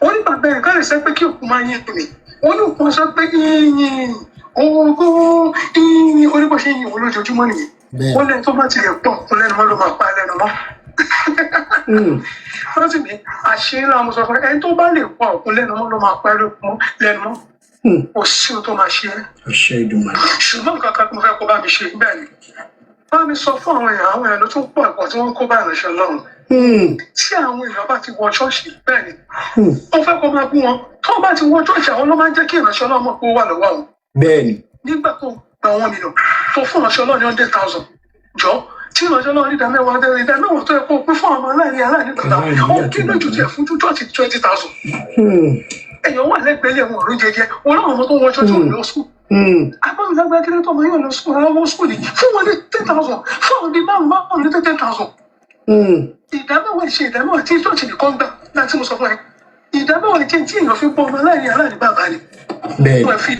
C: ó ní bàbá ẹ̀ ká lè sẹ́ pé kí òkun máa yín mi ó ní òkun sọ pé yín ooo yín ó ní bó ṣe yín òun lójoojúmọ́ nìyẹn ó lẹ́ni tó bá tilẹ̀ pọ̀ òkun lẹ́nu mọ́ ló máa pa lẹ́nu mọ́ wọ́n sì ní àṣírí àwọn sọ fún ẹni tó bá lè pa òkun lẹ́nu mọ́ ló máa pa lẹ́nu mọ́ kò sí ohun tó máa ṣe é ṣùgbọ́n nǹkan kan mo fẹ́ kó bá mi ṣe bẹ́ẹ̀ ni bá mi sọ fún àwọn èèyàn ló tún pọ̀ ẹ̀kọ́ tí wọ́n ń kó bá ìránṣẹ́ Ọlọ́run tí àwọn èèyàn bá ti wọ ṣọ́ọ̀ṣì bẹ́ẹ̀ ni wọ́n fẹ́ kó máa bú wọn tó bá ti wọ ṣọ́ọ̀ṣì àwọn ló máa ń jẹ́ kí ìránṣẹ́ Ọlọ́run mọ̀ pé ó wà lọ́wọ́ àwọn.
B: bẹ́ẹ̀ni.
C: nígbà tó gba wọn nìyàn tó fún ìránṣẹ́ Ọlọ́run ní 100,000 jọ tí ìránṣẹ́ Ọlọ́run ní ìdámẹ́wàá tó yẹ kó pín fún àwọn aláìní gbàgbà ó kí lójú tiẹ̀ fún ṣọ́ọ̀ṣì 20,000 èèyàn wà lẹ́gbẹ̀ẹ́lẹ̀ wọn ló jẹjẹ wọn láwọn ọmọ tó wọ ṣọ́ọ̀ṣì wọn lọ sùn agbábílágbá kí ló tó ọmọ yóò lọ sùn ọmọ sùn ni fún wọn ní 10,000 fún àwọn bíi márùn ní 10,000 ìdámẹ́wàá ìṣe ìdámẹ́wàá tí ṣọ́ọ̀ṣì nìkan gbà láti mo sọ fún ẹ ìdámẹ́wàá ìṣe tí èèyàn fi pọ̀ ọmọ aláìní bàbá ni wọ́n fi.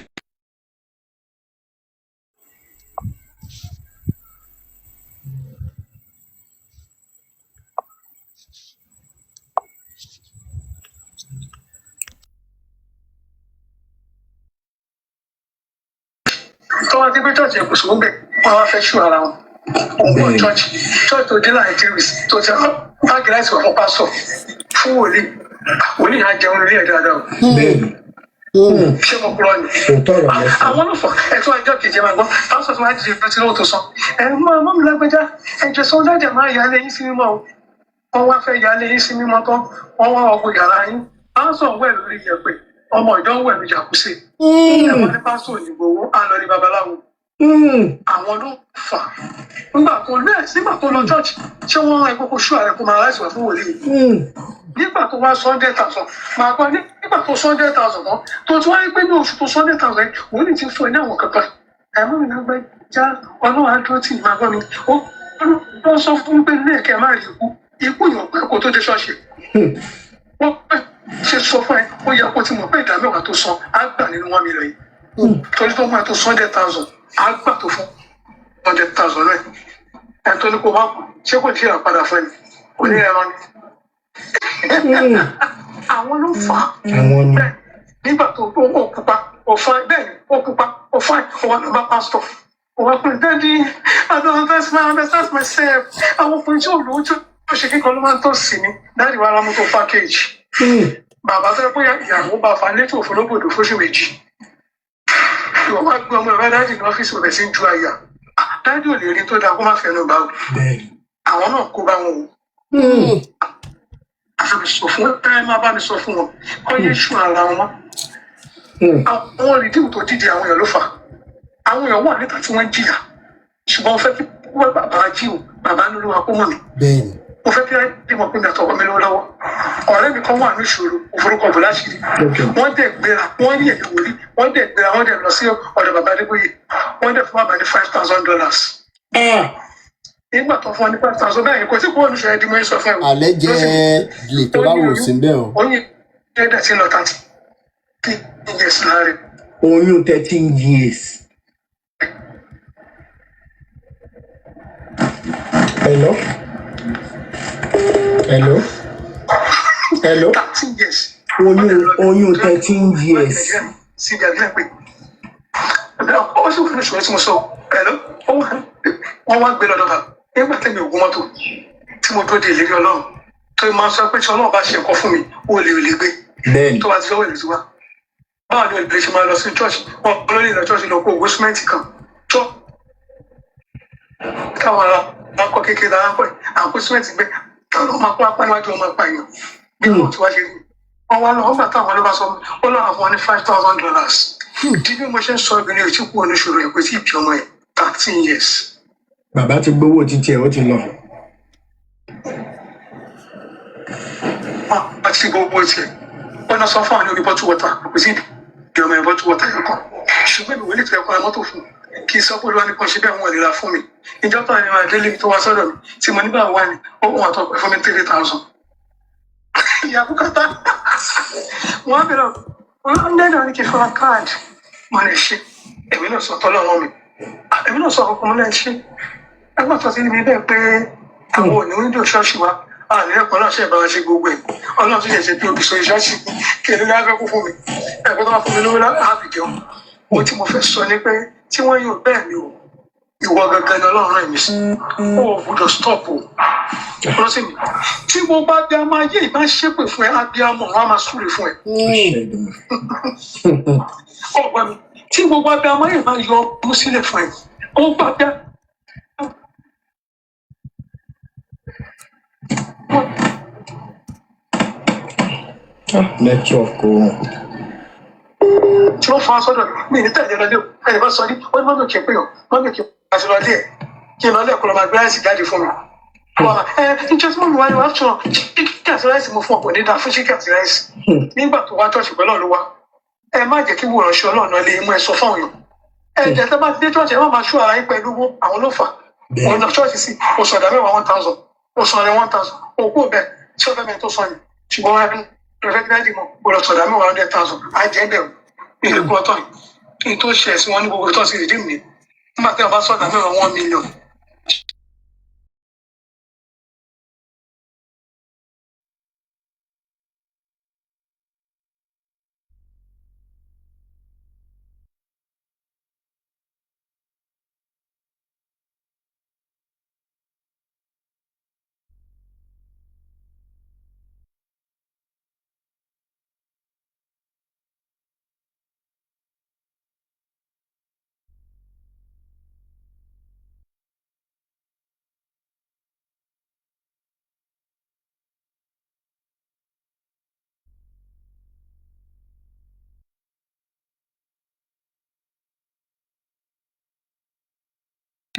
C: tọ́wọ́ tí pé church ẹ̀kọ́ sọ́wọ́ bẹ̀ wọ́n wá fẹ́ ṣú ara wọn òun church tó dé láì jẹ́rìí tó ti báàgì láti wà fún pásọ̀ fún wòlíì á jẹun lórí ẹ̀ dáadáa o ṣé mo kúrò ní. àwọn ló fọ ẹ̀tọ́ ẹjọ́ kejì ẹ̀ máa gbọ́ pásọ̀ tó máa dìde bí ó ti lóò tó sọ mọ́ mi lágbẹ́já ẹ̀jẹ̀ sọ dájà máa yà lẹ́yìn sí mímọ́ o wọ́n wá fẹ́ yà lẹ́yìn sí mímọ́ tán wọ́n wá ọgbọ yàrá yín pásọ̀ wẹ̀ lórí yẹ̀pẹ̀ ọmọ ìdánwò ẹ̀mí jàkúsẹ̀ ẹ̀wọ̀n ní pásítọ̀ òyìnbó á lọ ní babaláwo àwọn ló fà nígbà tó lọ chọ́ọ̀chì ṣé wọ́n rán ẹgbẹ́ kó ṣú ààrẹ kó máa láìsí wà fún wòlíì nígbà tó wá 100,000 máa gbọ́ nígbà tó 100,000 tán tó tún wáyé pé ní oṣù tó 100,000 wòlíì ti fún ẹ ní àwọn kankan ẹ̀mọ́ mi náà gbé já ọlọ́run àdúró tì máa gbọ́ mi ó sọ fún mi pé ní ẹ̀kẹ́ máa rí ikú yàn pé kó tó dé ṣọ́ọ̀ṣì wọ́n pẹ́ ṣe sọ fún ẹ ó yẹ kó ti mọ̀ pé ìdámẹ́wàá tó san á gbà nínú 1 million yìí torí tó máa tó 100,000 á gbà tó fún 100,000 rẹ̀ ẹ̀ tó ní kó wá kù ṣé kò tí ì padà fún ẹ kò ní ẹran ni. àwọn ló fà á bẹ́ẹ̀ nígbà tó ó pupa ó fine bẹ́ẹ̀ ni ó pupa ó fine ó wà lọ́ba pásítọ̀ ó wà pé daddy I don't understand myself àwọn ọkùnrin tí ò lówó tó ṣe kíkan ló máa ń tọ́ sí ni dáàdì wa ra mọ́tò package bàbá tó yẹ pé ìyàwó bá fa létí òfurufú fóṣù méjì ìwọ wá gbé ọmọ ẹ̀rọ dáàdì ní ọ́fíìsì rẹ̀ sí ju àyà dáàdì ò lè rí tó dáa kó má fẹnu bá o àwọn náà kó bá wọn o àfẹnusọ fún ẹ má bá mi sọ fún wọn kọ́ yé ṣù ara wọn àwọn rìdíìmù tó dídì àwọn èèyàn ló fà àwọn èèyàn wà níta tí wọ́n jìyà ṣùgbọ́n fẹ́ kí wọ́n bàbá jí o bàbá ló wà kó mọ̀ mi mo fẹ́ kí ẹ mọ̀ pé mi àtọwọ́ mi lọ́wọ́ ọ̀rẹ́ mi kan wà ní ìṣòro òfurufú ọ̀bùn láṣìírí wọ́n dẹ̀ gbéra wọ́n rí ẹ̀yìn wòlíì wọ́n dẹ̀ gbéra wọ́n dẹ̀ lọ sí ọ̀dọ̀ bàbá Adébóyè wọ́n dẹ̀ fún bàbá ní $5,000 nígbà tó fún ọ ní $5,000 bẹ́ẹ̀ kò tí kò wọ́n ṣe ẹdí mọ́ sọ fún ẹ.
D: alẹ́ jẹ́ lè tó bá wò sí bẹ́ẹ̀ o.
C: oyin ẹ̀dẹ̀ tí lọ 13 years láàrin.
B: oyún 13 years. Hello?
C: 13 years.
B: oyún 13 years.
C: síbi àgbẹ̀ pé ó sì wà ní ìṣòro tí mo sọ ẹ̀lọ́ wọ́n wá gbé lọ́dọ̀ bá nígbà tẹ́mi ògùn mọ́tò tí mo dúró de ìlérí ọlọ́run tó máa sọ pé tí ọlọ́run bá ṣe ẹ̀kọ́ fún mi ó lè gbé tó bá ti fẹ́ wẹ̀lẹ̀ sí wa báwo ni olùdíje ṣe máa lọ sí church wọn lórí ìlọ church lọ kó owó símẹ́ǹtì kan tó káwọn akọ kékeré arápọ̀ àpò símẹ́ǹtì gbé táwọn máa kó apá níwájú ọmọ apá èèyàn bí wọn ti wá ṣe rí wọn wá lọ wọn gbà táwọn ló bá sọ ó lọ àwọn ní $5,000 tí bí mo ṣe ń sọ obìnrin ò tí kú oníṣòro ẹ̀ pé tí ìbí ọmọ ẹ̀ 13 years.
B: bàbá ti gbowó títí ẹ̀ ó ti lọ.
C: àti gbogbo tiẹ̀ wọ́n náà sọ fún àwọn orí bottle water kò sí ìdí ọmọ ẹ̀ bottle water yẹn kan ṣùgbọ́n ìwé lè tẹ̀ ẹ̀kọ́ mọ́tò fún kí sọ pé olúwa nìkan ṣe bẹ́ẹ̀ wọ́n lè ra fún mi ìjọ tó ní máa délé tó wá sọ́dọ̀ mi tí mo nígbà wà ní ohun àtọ́pẹ́ fún mi 3,000. ìyá bùkátà wọ́n á bẹ̀rẹ̀ wọ́n dẹ́dọ̀ ní kí n fọ́ra káàdì mo lè ṣe èmi náà sọ tọ́lọ́ ọ̀rọ̀ mi èmi náà sọ ọkọ̀ mo lè ṣe ẹgbẹ́ tó ti ní mi bẹ́ẹ̀ pé àwọn òní wíńdò ṣọ́ọ̀ṣì wa àní ẹ̀kọ́ náà ṣe ìbára ṣe gbogbo ẹ̀ ọlọ́run tó yẹ ṣe pé òbí sọ ìṣọ́ọ̀ṣì kí ẹni láfẹ́ kú fún mi ẹ̀kọ́ tó bá fún mi lówó láàbì jẹun ohun tí mo fẹ́ sọ ni pé tí wọ́n yóò bẹ́ẹ̀ mi ò ìwọ gangan ni ọlọ́run rẹ̀ mi sí ó gbọ́dọ̀ stop o lọ́sìn mi tí mo bá bí a máa yé ìbá ṣépè fún ẹ á bí a mọ̀ wọ́n á máa súre fún ẹ ọgbà mi tí mo bá bí a máa yé ìbá yọ ọmú sílẹ̀ fún ẹ ó gbà bí a.
B: network o.
C: tí wọ́n fọ́ sọ́dọ̀ mi ní tẹ̀lé lọ́dẹ o ẹ̀yẹ bá sọ ní ó ní mọ́tò kí n pè ọ́ mọ́tò kí n àti lọ́dẹ ẹ̀ kí n lọ́dẹ kó lọ́ máa gbé láìsí jáde fún mi. níjọ́ tí mo wá ní wàá tún chicken àti ráìsì mo fún ọ̀pọ̀ níta fún chicken àti ráìsì nígbà tó wá tọ́ọ̀ṣì pẹ̀lú ọ̀lú wa ẹ má jẹ́ kí wòrán ṣe ọlọ́run náà lè mú ẹ sọ fáwọn èèyàn ẹ̀jẹ̀ tó bá ti dé tọ́ọ̀ṣì ẹ má máa ṣú ara yín pẹ̀lú owó àwọn ló fà òun lọ tọ́ọ̀ṣì sí oṣù ọ̀dà mẹ́wàá 1,000 oṣù ọ̀rẹ́ 1,000 òkú bẹ́ẹ̀ tí ó fẹ́ mẹ́rin tó sọ ni ṣùgbọ́n wọn rẹ́fẹ́tìláìdì mọ́ oṣù ọ̀dà mẹ́wàá 100,000 àjẹ́ bẹ́ẹ̀ ìlú ọ̀tọ̀ yìí kí n tó ṣe ẹ̀sìn wọn ní gbogbo tó ti rìdí mi nígbà tí wọn bá sọ̀dà mẹ́wàá 1 million.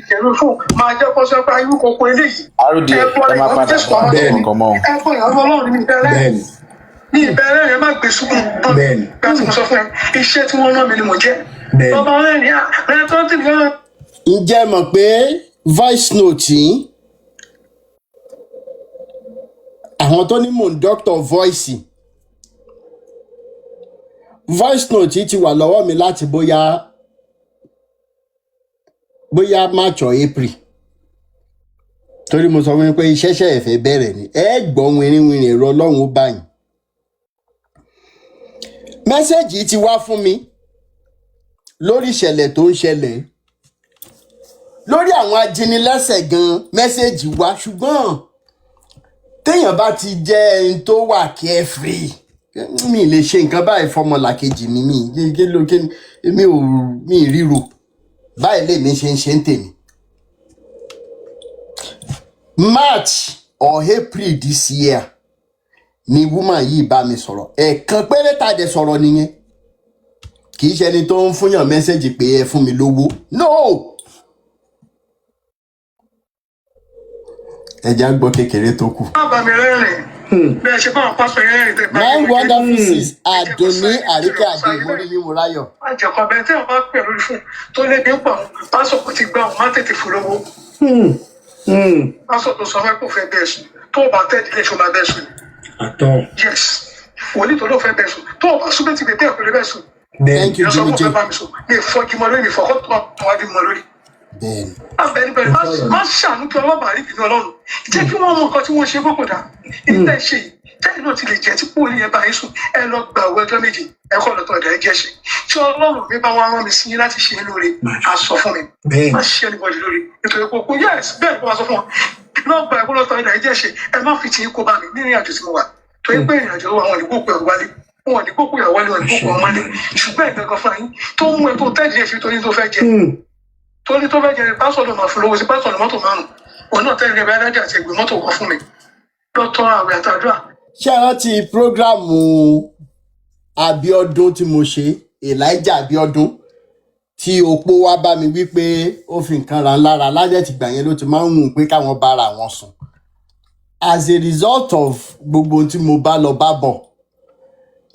C: ìṣẹ̀lú fún máa jẹ́ kó sọ pé ayé kòkó eléyìí.
D: àròdì ẹ má padà bọ̀ nǹkan mọ́.
C: ẹ̀kọ́ ìyàwó ọlọ́run ní ìbẹ̀rẹ̀ ní ìbẹ̀rẹ̀ rẹ̀ má gbé sùkúrù láti mú sọ fún ẹ iṣẹ́ tí wọ́n rán mi ni mo jẹ́. bàbá rẹ̀ ní rẹ̀ tó ti gbọ́.
D: ǹjẹ́ mọ̀ pé voice note yìí àwọn tó ní mò ń doctor voice note yìí ti wà lọ́wọ́ mi láti bóyá March or April torí mo sọ fún mi pé iṣẹ́ ṣe ẹ̀fẹ̀ bẹ̀rẹ̀ ni ẹ gbọ́ wìnrìnwìnrìn ẹ̀rọ ọlọ́run ó báyìí mẹ́sẹ̀gì ti wá fún mi lórí ìṣẹ̀lẹ̀ tó ń ṣẹlẹ̀ lórí àwọn ajínilẹ́sẹ̀ gan mẹ́sẹ̀gì wá ṣùgbọ́n téèyàn bá ti jẹ́ ẹni tó wà carefree mi lè ṣe nǹkan báyìí fọmọlàkejì mi ríro báyìí lèmi ṣe ń tèmi March or April this year ni woman yìí bá mi sọ̀rọ̀ ẹ̀ẹ̀kan péré tàdé sọ̀rọ̀ nìyẹn kì í ṣe ẹni tó ń fúnyàn mẹ́sẹ̀gì pé ẹ fún mi lówó no ẹja gbọ́ kékeré tó kù.
C: má bàa mi rẹ́rìn bẹ́ẹ̀ ṣe báwọn pásítọ̀ rẹ́rìn tẹ́ bá
D: my wonderful sis Àdùnní Àríkẹ́ Àdèmórí ní Mọ́ráyọ̀.
C: àjẹkọ̀ bẹ́ẹ̀ tí wọ́n bá pè lórí fún tó lé ní pọ̀ pásítọ̀ kò ti gbà wọ́n má tètè fún lówó. pásítọ̀ tó sọ fẹ́ kó fẹ́ bẹ́ẹ̀ sùn tó o bá tẹ́ ìdílé ṣo máa bẹ́ẹ̀ sùn. yes wòlíì tó ló fẹ́ bẹ́ẹ̀ sùn tó o bá sún bẹ́ẹ̀ ti bẹ́ẹ̀ pẹ̀lú bẹ́ẹ̀ sùn.
D: thank you Jimmy J.
C: mi fọ́jú mọ́ lórí mi fọ́kọ́ tó wá bí mọ́ lórí. abẹnibẹni má ṣàánú kí ọlọ́ba rí ìbínú ọlọ́run jẹ́ kí wọ́n mọ nǹkan tí wọ́n ṣe gbọ́kọ̀ dá ìtẹ̀ ṣe yìí tẹ́lẹ̀ náà ti lè jẹ́ tí pòlì yẹn bá yín sùn ẹ lọ gba owó ẹjọ́ méjì ẹ kọ́ lọ́tọ̀ ọ̀dà ẹjẹ́ ṣe tí Ọlọ́run mi bá wá rán mi sí yín láti ṣe é lóore á sọ fún mi má ṣe anybody lóore nítorí pé kò yes bẹ́ẹ̀ kó wá sọ fún wọn náà gba ẹ̀kọ́ lọ́tọ̀ ilẹ̀ ẹ̀jẹ̀ ṣe ẹ má fi tì í kó bá mi nínú ìrìnàjò tí mo wà torí pé ìrìnàjò àwọn òdìgbò pẹ̀ wálé wọn òdìgbò pẹ̀ wálé wọn òdìgbò pẹ̀ wálé ṣùgbọ́n ìgbẹ́kan fún yín tó mú ẹ tó tẹ́jì ẹ̀ fi torí tó fẹ́ jẹ torí tó fẹ́ jẹ pásọ̀ ló máa fún lówó sí pásọ̀ ló mọ́tò márùn òun náà tẹ́lẹ̀ bá dájà àti ẹgbẹ́ mọ́tò kan fún mi lọ́tọ̀ àwẹ̀ àtàdúrà.
D: ṣé ẹ rántí prógráàmù Abíọ́dún tí mo ṣe Elijah Abíọ́dún tí opó wá bá mi wípé ó fi nǹkan ra lára lájẹ̀tì gbà yẹn ló ti máa ń wù pé káwọn bára wọn sùn as a result of gbogbo tí mo bá lọ bá bọ̀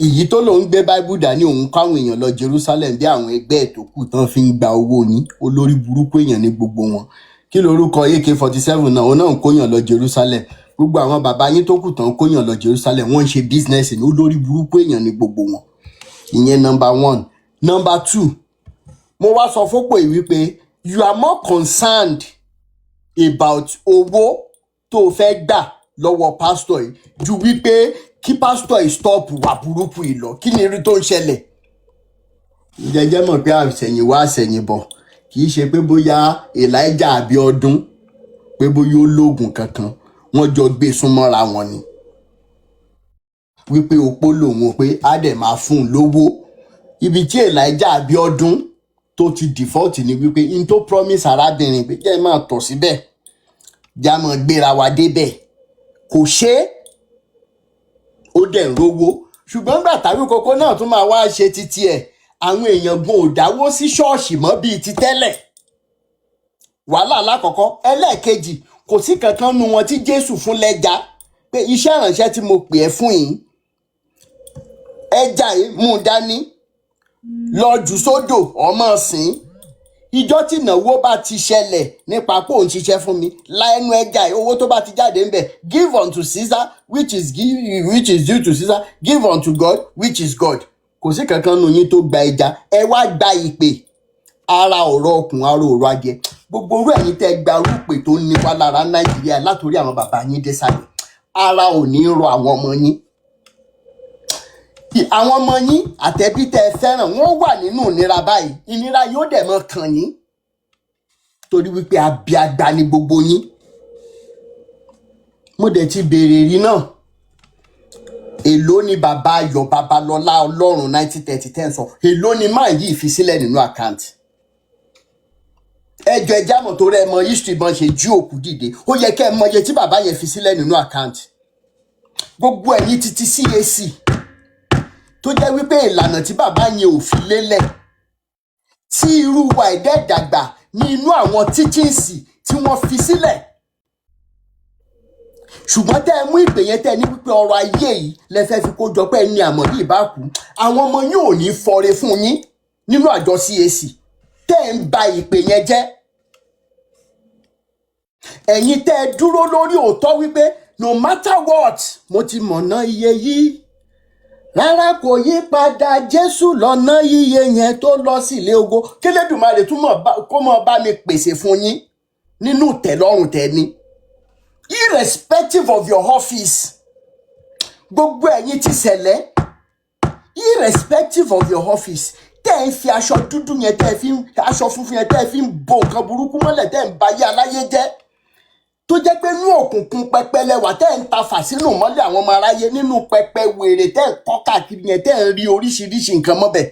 D: èyí tó lòun gbé Bible dání òun káwọn èèyàn lọ Jerusalem bí àwọn ẹgbẹ́ ẹ̀ tó kù tán fi ń gba owó ní olórí burúkú èèyàn ní gbogbo wọn kí lorúkọ AK-47 náà òun náà ń kóyàn lọ Jerusalem gbogbo àwọn bàbá yín tó kù tán kóyàn lọ Jerusalem wọ́n ń ṣe business ní olórí burúkú èèyàn ní gbogbo wọn ìyẹn number 1. Number 2, mo wá sọ fọ́pọ̀ yìí wípé you are more concerned about owó tó fẹ́ gbà lọ́wọ́ pásítọ̀ yìí ju wípé kí pásítọ̀ yìí stop wà burúkú yìí lọ kí ni irú tó ń ṣẹlẹ̀. jẹjẹ mọ̀ pé àṣẹ̀yìnwá àṣẹ̀yìnbọ̀ kì í ṣe pé bóyá Elijah Abíọ́dún pé bóyá ó lóògùn kankan wọ́n jọ gbé súnmọ́ra wọn ni wípé opó lòun pé á dẹ̀ máa fún un lówó ibi tí Elijah Abíọ́dún tó ti default ni wípé in tó promise arábìnrin pé jẹ́ máa tọ̀ síbẹ̀ já mọ́ gbéra wa débẹ̀ kò ṣe é ó dẹ̀ ń rówó ṣùgbọ́n gbà tàbí kókó náà tún máa wá ṣe títí ẹ̀ àwọn èèyàn gan ò dáwó sí ṣọ́ọ̀ṣì mọ́ bíi ti tẹ́lẹ̀ wàhálà lákọ̀ọ́kọ́ ẹlẹ́ẹ̀kejì kò sí kankan nu wọn tí Jésù fún lẹ́jà pé iṣẹ́ ìránṣẹ́ tí mo pè ẹ́ fún yìí ẹja yìí mú dání lọ jù sódò ọmọ sìn ìjọ tí ìnáwó bá ti ṣẹlẹ̀ nípa pé òun ṣiṣẹ́ fún mi láẹnu ẹja yìí owó tó bá ti jáde ń bẹ̀ give unto Caesar which is due to Caesar give unto God which is God kò sí kankan nu yín tó gba ẹja ẹ wá gba ìpè ara ọ̀rọ̀ ọkùn ara ọ̀rọ̀ ajẹ gbogbo orú ẹ̀yin tẹ́ gba orúpè tó ní wá lára Nàìjíríà látòrí àwọn bàbá yín dé sálẹ̀ ara ò ní rọ àwọn ọmọ yín àwọn ọmọ yín àtẹ̀bí tẹ́ fẹ́ràn wọ́n wà nínú ìnira báyìí ìnira yóò dẹ̀ mọ́ kàn yín torí wípé abiagba ni gbogbo yín mo dẹ̀ ti béèrè rí náà èló ni bàbá Ayọ̀ Babalọ́lá Ọlọ́run 1930 sọ èló ni máa yí ìfisílẹ̀ nínú àkáǹtì ẹjọ́ ẹjá mọ̀ tó rẹ mọ history bọ́n ṣe jí òkú dìde ó yẹ kẹ́ ẹ mọ iye tí bàbá yẹn fi sílẹ̀ nínú àkáǹtì gbogbo ẹ̀yin títí CAC tó jẹ́ wípé ìlànà tí bàbá yẹn ò fi lélẹ̀ tí irú wa ẹ̀dá ìdàgbà ní inú àwọn títíǹsì tí wọ́n fi sílẹ̀ ṣùgbọ́n tẹ́ ẹ mú ìpè yẹn tẹ́ ẹ ní wípé ọrọ̀ ayé yìí lẹ́fẹ́ fi kó jọ pé ẹni àmọ̀dí ìbákú àwọn ọmọ yín ò ní fọre fún yín nínú àjọ CAC tẹ́ ẹ ń ba ìpè yẹn jẹ́ ẹ̀yin tẹ́ ẹ dúró lórí òótọ́ wípé no matter what mo ti mọ̀nà iye yìí rárá kò yí padà Jésù lọ́nà iye yẹn tó lọ sí ilé ogo kélédùmarè tún kó mọ̀ bá mi pèsè fún yín nínú tẹ́lọ́rùn tẹ́ni irrespective of your office gbogbo ẹ̀yin ti ṣẹlẹ̀ irrespective of your office tẹ́ ń fi aṣọ dúdú yẹn aṣọ funfun yẹn tẹ́ fi ń bo nǹkan burúkú mọ́lẹ̀ tẹ́ ń ba ayé aláyé jẹ́ tó jẹ́ pé nínú òkùnkùn pẹpẹ lẹwà tẹ́ ń ta fàṣínù mọ́lẹ̀ àwọn ọmọ aráyé nínú pẹpẹ wèrè tẹ́ ń kọ́ káàkiri yẹn tẹ́ ń rí oríṣiríṣi nǹkan mọ́bẹ̀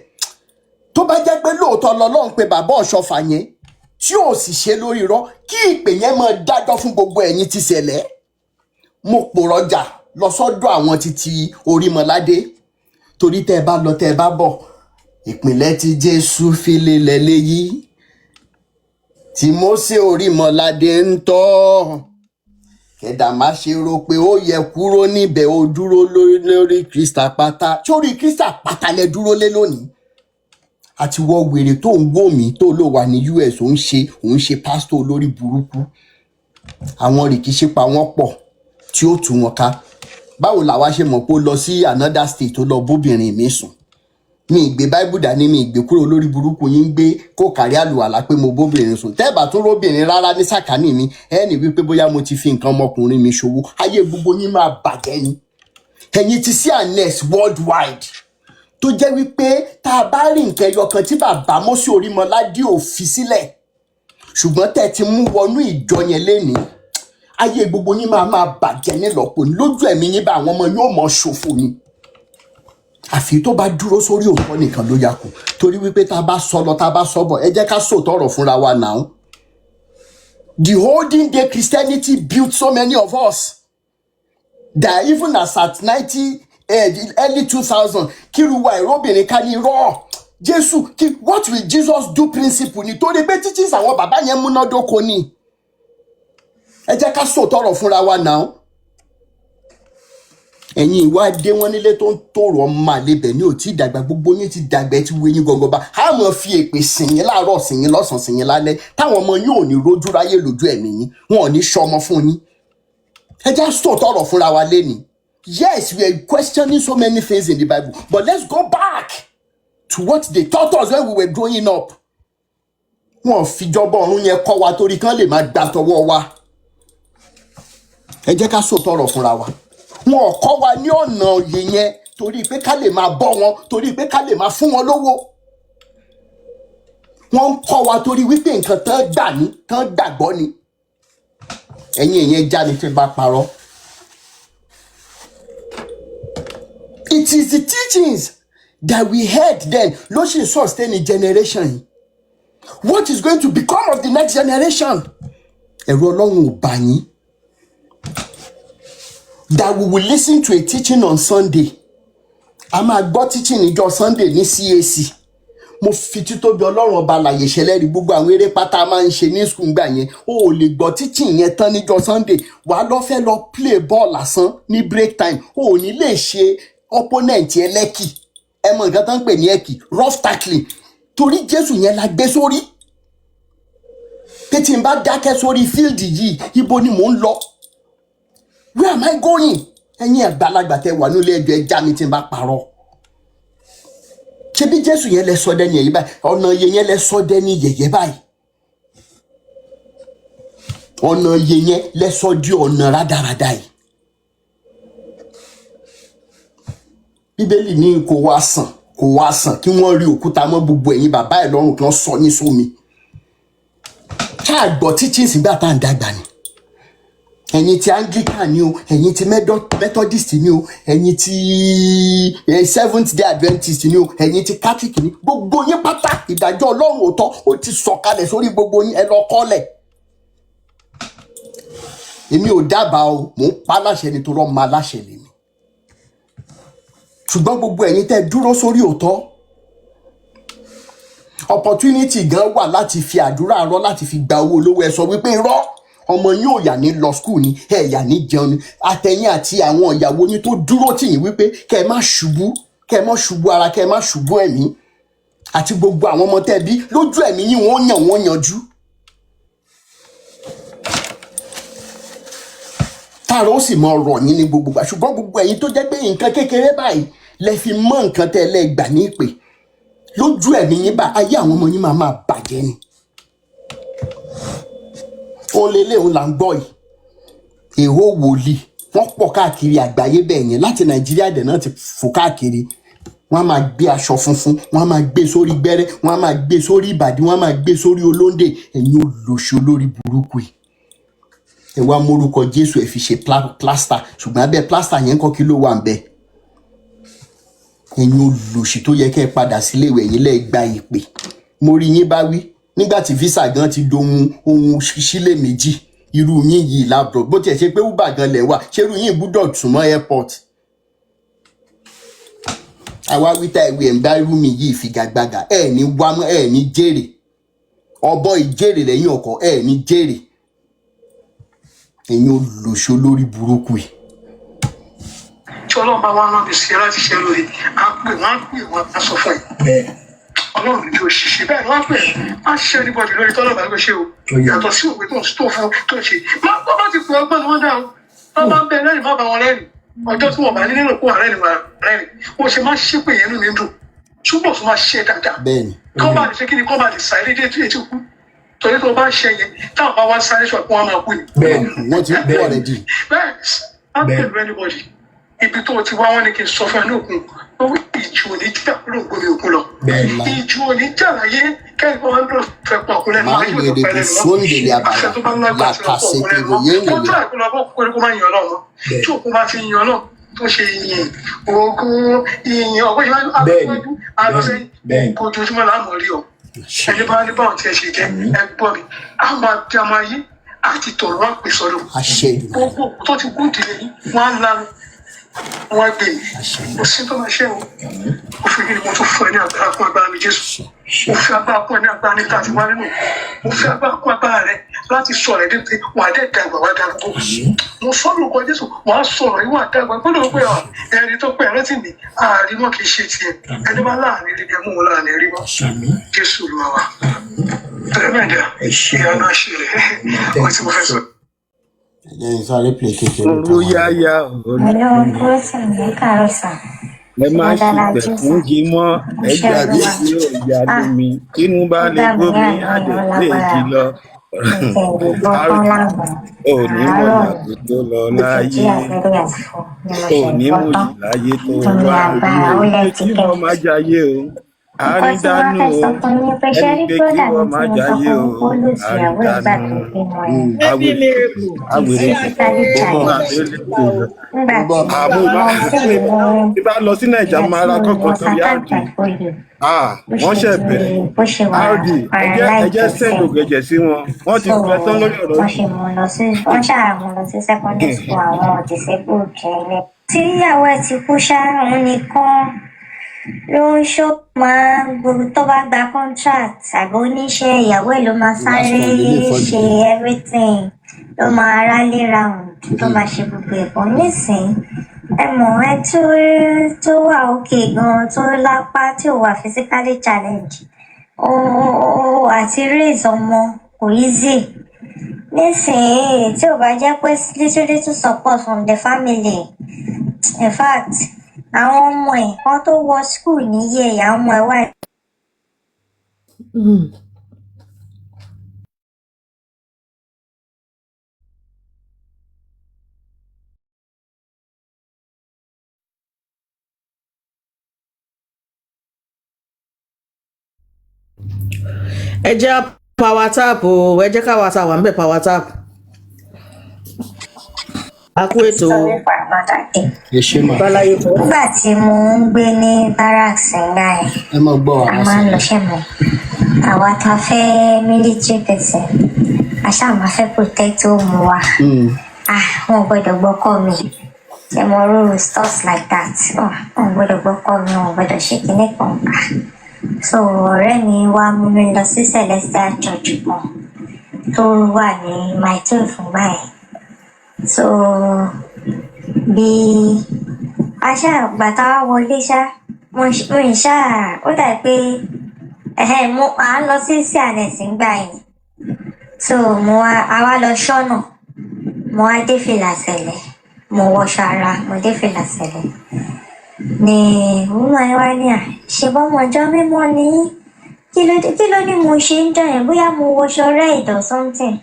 D: tó bá jẹ́ pé lóòótọ́ lọ́lọ́run pé bàbá Ọ̀ṣọ́fà yẹn tí ò sì ṣe lórí irọ́ kí ìpè yẹn máa dájọ́ fún gbogbo ẹ̀yin ti ṣẹlẹ̀ mo pòrọjà lọ sọ́dọ̀ àwọn títí Orímọládé torí tẹ́ ẹ bá lọ tẹ́ ẹ bá bọ̀ ìpìlẹ̀ tí Jésù fi lélẹ̀ léyìí tí Mósè Orímọládé ń tọ́ kẹ̀dà má ṣe rò pé ó yẹ kúrò níbẹ̀ ó dúró lórí Kristi àpáta sórí Kristi àpáta lẹ dúró lé lónìí àti wọ wèrè tó ń wò mí tó lò wà ní US òun ṣe pásítọ̀ olórí burúkú àwọn rìkíṣí pa wọ́n pọ̀ tí ó tú wọn ká báwo làwa ṣe mọ̀ pé ó lọ sí another state tó lọ bóbìnrin mi sùn mi ìgbé Bible dání mi ìgbé kúrò lórí burúkú yín gbé kó kárí àlùwàlá pé mo bóbìnrin sùn tẹ́ẹ̀bà tó róbìnrin rárá ní sàkání mi ẹni wípé bóyá mo ti fi nǹkan ọmọkùnrin mi ṣòwò ayé gbogbo yín máa bàjẹ́ ni ẹ̀yin ti sí anes worldwide tó jẹ́ wípé tá a bá rí nǹkan ẹyọ kan tí bàbá Mósè Orímọládé ò fi sílẹ̀ ṣùgbọ́n tẹ́ ti mú wọnú ìjọ yẹn lénìí, ayé gbogbo yín máa bàjẹ́ nílọ́po ní lójú ẹ̀mí yín bá àwọn ọmọ yóò mọ̀ ṣòfò ni. Àfi tó bá dúró sórí òótọ́ nìkan ló yà kù, torí wípé tá a bá sọ lọ tá a bá sọ bọ̀, ẹ jẹ́ ká sòótọ́ ọ̀rọ̀ fúnra wa now. The olden day Christianity built so many of us that even as at 90 early 2000 kíruwa ìrọ́bìnrin ká ní irọ́ Jésù what will Jesus do principle ni, torí pé teachings àwọn bàbá yẹn múnádóko ni. Ẹ jẹ́ ká sòótọ́ ọ̀rọ̀ fúnra wa now. Ẹ̀yin ìwádìí wọn nílé tó ń tòrò ọmọ àlebẹ̀ ní òtí ìdàgbà, gbogbo yín ti dàgbà ti wo yín gangan bá. A mọ̀ fi èpè sìn yín láàárọ̀, sìn yín lọ́sàn-án, sìn yín lálẹ́, táwọn ọmọ yín ò ní rojú ráyè lójú ẹ̀mí yín, wọn ò ní ṣọmọ fún yín. Ẹ jẹ́ sòótọ́ ọ̀rọ̀ fúnra wa lénìí. Yes, we are questioning so many things in the Bible, but let's go back to what they taught us when we were growing up. Wọ́n fìjọba ọ̀run yẹn kọ́ wa torí kán lè máa gbà tọwọ́ wa. Ẹ jẹ́ ká sòótọ́ ọ̀rọ̀ fúnra wa. Wọn ò kọ́ wa ní ọ̀nà òye yẹn torí pé ká lè máa bọ́ wọn, torí pé ká lè máa fún wọn lówó. Wọ́n ń kọ́ wa torí wípé nǹkan tán gbà ní, tán gbàgbọ́ ni. Ẹ̀yin èèyàn já ni tí bá parọ́. It is the teachings that we heard then ló ṣe sustain a generation. What is going to become of the next generation? Ẹ̀rù Ọlọ́run ò bá yín. That we will listen to a teaching on Sunday. A máa gbọ́ teaching níjọ́ Sunday ní CAC. Mo fi títóbi Ọlọ́run ọba àlàyé ṣẹlẹ́rìí gbogbo àwọn eré pátá máa ń ṣe ní school gbà yẹn. O ò lè gbọ́ teaching yẹn tán níjọ́ Sunday. Wàá lọ fẹ́ lọ play ball lásán ní break time. O ò ní lè ṣe opponent yẹn lẹ́kì. Ẹ mọ nǹkan tán ń pè ní ẹ̀kì, rough tackling. Torí Jésù yẹn la gbé sórí. Pé tí n bá dákẹ́ sórí field yìí, ibo ni mò ń lọ? Where am I going? Ẹ̀yin àgbàlagbà tẹ́ wà nílé ẹjọ́ ẹja mi tí n bá parọ́. Ṣé bí Jésù yẹn lẹ sọ dẹ́ni yẹ̀yẹ́ báyìí? Ọ̀nà iye yẹn lẹ sọ dẹ́ni yẹ̀yẹ́ báyìí. Ọ̀nà iye yẹn lẹ sọ di ọ̀nà rádaràda yìí. Bíbélì ní kò wá sàn kí wọ́n rí òkúta mọ́ gbogbo ẹ̀yin bàbá ẹ̀ lọ́rùn kí wọ́n sọ yín sómi. Ṣáà gbọ́ teachings ìgbà tá à ń dàgbà ni. Ẹ̀yin ti Anglican ni o, ẹ̀yin ti Methodist ni o, ẹ̀yin ti Seventh Day Adventist ni o, ẹ̀yin ti Catholic ni, gbogbo yín pátá ìdájọ́ Ọlọ́run òótọ́ ó ti sọ̀kalẹ̀ sórí gbogbo yín, ẹ lọ kọ́lẹ̀. Èmi ò dábàá o, mò ń pa láṣẹ nítorí ọmọ aláṣẹ lèmi. Ṣùgbọ́n gbogbo ẹ̀yin tẹ́ dúró sórí òótọ́, opportunity gan wà láti fi àdúrà rọ láti fi gba owó olówó. Ẹ sọ wípé irọ́ ọmọ yín ò yà ní lọ school ni, ẹ yà ní jẹun ni. Àtẹ̀yìn àti àwọn ìyàwó yín tó dúró tì yín wípé kẹ́ ẹ má ṣubú ara, kẹ́ ẹ má ṣubú ẹ̀mí. Àti gbogbo àwọn ọmọ tẹ́ bí lójú ẹ̀mí yín wọ́n yanjú. Tààrà ó sì mọ ọ̀rọ̀ yín ní gbogbo gbà, ṣùgbọ́n gbogbo ẹ̀yin tó jẹ́ pé nǹkan kékeré báyìí lẹ fi mọ nǹkan tẹ́ lẹ gbà ní ìpè. Lójú ẹ̀mí yín bá ayé àwọn ọmọ yín máa bàjẹ́ ni. Ó lélẹ̀ òun là ń gbọ́ yìí. Èrò wòlíì wọ́n pọ̀ káàkiri àgbáyé bẹ́ẹ̀ yẹn, láti Nàìjíríà dẹ̀ náà ti fò káàkiri. Wọ́n á máa gbé aṣọ funfun, wọ́n á máa gbé sórí gbẹ́rẹ́, wọ́n á máa gbé sórí ìbàdí, wọ́n á máa gbé sórí olóńdè. Ẹ̀yin olóṣì olórí burúkú yìí. Ẹ wá mórúkọ Jésù ẹ fi ṣe plaster, ṣùgbọ́n abẹ́ plaster yẹn kọ́ kí ló wà ń bẹ̀? Ẹ̀yin olóṣì tó yẹ kẹ́ ẹ padà sílé ìwẹ̀ yín lẹ́ẹ̀ gba ìpè. Mo rí yín bá wí nígbà tí visa gan ti dohun ohun sílé méjì. Irú yín yìí lábọ̀ bó tiẹ̀ ṣe pé Uber gan lẹ̀ wà, ṣé irú yín gbúdọ̀ tún mọ́ airport? Àwa wíta ìwé ẹ̀ ń bá irú mi yìí figagbága, ẹ̀ ní wá mọ́, ẹ̀ ní jèrè. Ọbọ̀ ìjèrè lẹ́yìn ọkọ̀, ẹ̀ ní jèrè. Ẹ̀yin olóṣì olórí burúkú yìí.
C: Tí Ọlọ́run bá wá rán mi sí ẹ láti ṣe lórí, wọ́n á sọ fún ẹ. Ọlọ́run ní òṣìṣẹ́ bẹ́ẹ̀ ni wọ́n pè é. Má ṣe anybody lórí tọ́lọ̀ bá gbé ṣe o. Yàtọ̀ sí òwe tó ń fún tó ń ṣe. Má bá ti pè ọgbọ́n ni wọ́n dá o. Wọ́n bá ń bẹ lẹ́rìn má bá wọn lẹ́rìn. Ọjọ́ tí wọ́n bá ní nínú kó àrẹ́rìn wà rẹ́rìn. Wọ́n ṣe máa ṣépè yẹn nínú mi dùn. Ṣùgbọ́n tó máa ṣe dáadáa. Kọ́ bá lè ṣe kí ni kọ́ bá lè sáré dé etí kú. Torí tó bá ṣe yẹn táwọn bá wá sáré ṣọ̀ kí wọ́n máa kú ni.
D: Bẹ́ẹ̀ni, wọ́n ti kú ọ̀rẹ́dì.
C: Bẹ́ẹ̀ á pẹ̀lú anybody. ibi tó ti wá wọn ni kí n sọ fún ẹ lókun lórí ìjù òní jà kúrò gbòmí òkun lọ ìjù òní jà láyé kẹ́kẹ́ wọn lọ fẹ́ pọ̀ kúlẹ̀ ní ayé òní pẹ̀lẹ́ lọ àṣẹ tó bá ń lágbà sí ọ̀pọ̀ kúlẹ̀ lọ kó tó àìkúlọ̀ bọ́ kúlẹ̀ kó má yan lọ mọ́ tí òkun bá ti yan lọ tó ṣe ìyìn ogun ìyìn ọ̀pọ̀ ìwà àbúrò àlọ́sẹ̀ kó ojoojúmọ́ láàmú rí ọ ẹni bá ní báwọn tí ẹ ṣe jẹ ẹ gbọ́ mi àwọn àti àmọ́ ayé àti tọ̀rọ̀ wá pè sọ́dọ̀ gbogbo tó ti gún ìdílé yìí wọ́n á lanu wọ́n á gbé mi kò sí tó máa ṣe o mo fi kíni mo tún fún ẹ ní agbára kún agbára mi Jésù mo fi agbára kún ẹ ní agbára níta àti wá nínú mo fi agbára kún agbára rẹ láti sọ̀rọ̀ ẹ̀ dé wà á dẹ̀ dàgbà wá dàgbà mo sọ lórúkọ Jésù wà á sọ̀rọ̀ yìí wà á dàgbà gbọ́dọ̀ pé ẹni tó pẹ́ rántí mi ààrin náà kì í ṣe tiẹ̀ ẹni bá láàrin rí ẹ mú wọn láàrin rí wọn Jésù Olúwa wa tẹ̀lẹ́mẹ̀dá ìyá náà ṣe rẹ̀ wọ́n ti mo fẹ́ sọ.
E: Olúyáyá ẹ má ṣe pẹ̀kún jí mọ́ ẹ jáde sí ọ̀yà lómi tínú bá lè gómi àdẹ̀gbẹ́ èjì lọ. Òní mọ̀ ìyàgò tó lọ láyé òní mọ̀ ìláyé tó wá rí kí wọ́n má jayé o. Àrídánù o ẹni pé kí wọ́n má jayé o àrídánù àwèrè tí bá lọ sí Nàìjà máa ra kọ̀ọ̀kan tó yá àdì wọ́n ṣẹ̀ bẹ̀rẹ̀ àdì ẹjẹ́ sẹ́ńdò gẹ̀jẹ̀ sí wọn wọ́n ti fẹ́ tán lórí ọ̀rọ̀
F: yìí. wọ́n ṣàmú lọ sí secondary school àwọn òdìsẹ́gbò jẹ́lẹ̀ tí ìyàwó ẹ̀ ti kú ṣá òun nìkan ló ń ṣó máa gbogbo tó bá gba contract àbí oníṣẹ́ ìyàwó ẹ̀ ló máa sáré ṣe everything ló máa rálé round tó máa ṣe gbogbo ẹ̀kọ́ nísìnyí ẹ mọ̀ ẹ tó wà òkè gan tó lápá tí ò wà physically challenge àti raise ọmọ kò easy nísìnyí tí ò bá jẹ́ pé little support from the family in fact àwọn ọmọ ẹ̀ kan tó wọ school níyẹ àwọn ọmọ ẹ̀ wà.
A: ẹ jẹ́ power tap o ẹ jẹ́ káwa ta wà ń bẹ̀ power tap a kú ètò
F: nígbà tí mo ń gbé ní barracks ńlá ẹ máa ń lọ ṣẹ́mọ̀ àwa ta fẹ́ military person a ṣáà máa fẹ́ protect home wa wọn gbọ́dọ̀ gbọ́kọ́ mi ṣe mo rú stuff like that wọn gbọ́dọ̀ gbọ́kọ́ mi wọn gbọ́dọ̀ ṣe kinní kan so ọ̀rẹ́ mi wá mú mi lọ sí Celestial Church kan tó wà ní my 12 fún báyìí so bí aṣá gbàtà wọlé ṣá mo ń ṣá ó dà pé mo à ń lọ sí CNS ńgbà yìí so a wá lọ ṣọ́nà mo wá dé fìlà sẹ̀lẹ̀ mo wọṣọ ara mo dé fìlà sẹ̀lẹ̀ ní òun ẹ wá ní ṣe bọ́mọ ọjọ́ mímọ́ ní kí ló ní mo ṣe ń dán yẹn bóyá mo wọṣọ red or something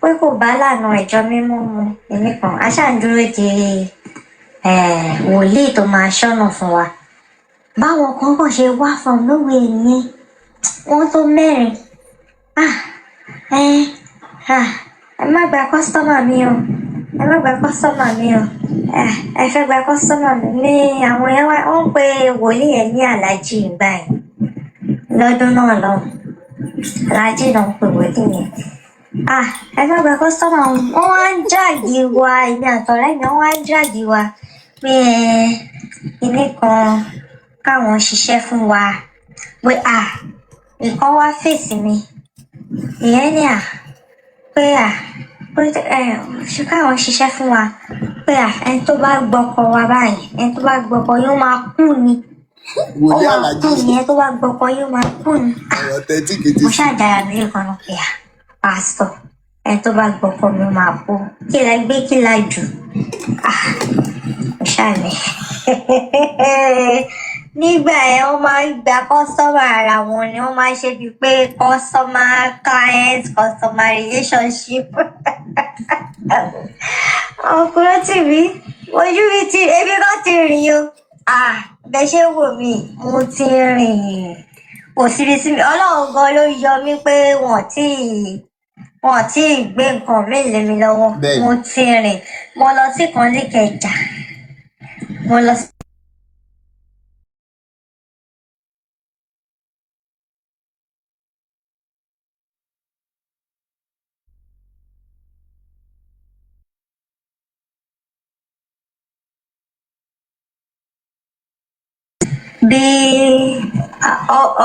F: pé kò bá lànà ìjọ mímọ́ mu èmi kan a ṣáà ń dúró de wòlíì tó máa ṣọ́nà fún wa báwọn kan kàn ṣe wá from nowhere nìyẹn wọ́n tó mẹ́rin ẹ má gba kọ́sítọ́mà mi o ẹ má gba kọ́sítọ́mà mi o ẹ fẹ́ gba kọ́sítọ́mà mi ní àwọn yẹn wọ́n pe wòlíì yẹn ní aláàjì ìgbà yẹn lọ́dún náà lọ́hùn aláàjì náà ń pe wòlíì yẹn ẹ fẹ́ gba kọ́sítọ́mà wọn wá ń jáàgì wa èmi àtọ̀rẹ́ mi wọ́n wá ń jáàgì wa pé kinní kan káwọn ṣiṣẹ́ fún wa pé nǹkan wá fèsì mi ìyẹn ní pé ṣe káwọn ṣiṣẹ́ fún wa pé ẹni tó bá gbọ́kọ wa báyìí ẹni tó bá gbọ́kọ yóò máa kú ni ó máa kú ni ẹni tó bá gbọ́kọ yóò máa kú ni mo ṣàdára mi lẹ́ẹ̀kan náà pé pásítọ̀ ẹni tó bá gbọ́kọ mi máa kú kí la gbé kí la jù mo ṣàlẹ̀ nígbà yẹn wọ́n máa ń gba kọ́sọ́mà ara wọn ni wọ́n máa ń ṣe bíi pé customer client customer relationship ọkùnrin tv ojú mi ti ebi kan ti rìn o bẹ ṣe wò mí mo ti rìn kò síbi sí mi Ọlọ́run gan ló yọ mí pé wọn tí ì gbé nǹkan mi lé mi lọ́wọ́ mo ti rìn mo lọ sí kan ní Ìkẹjà mo lọ sí. bí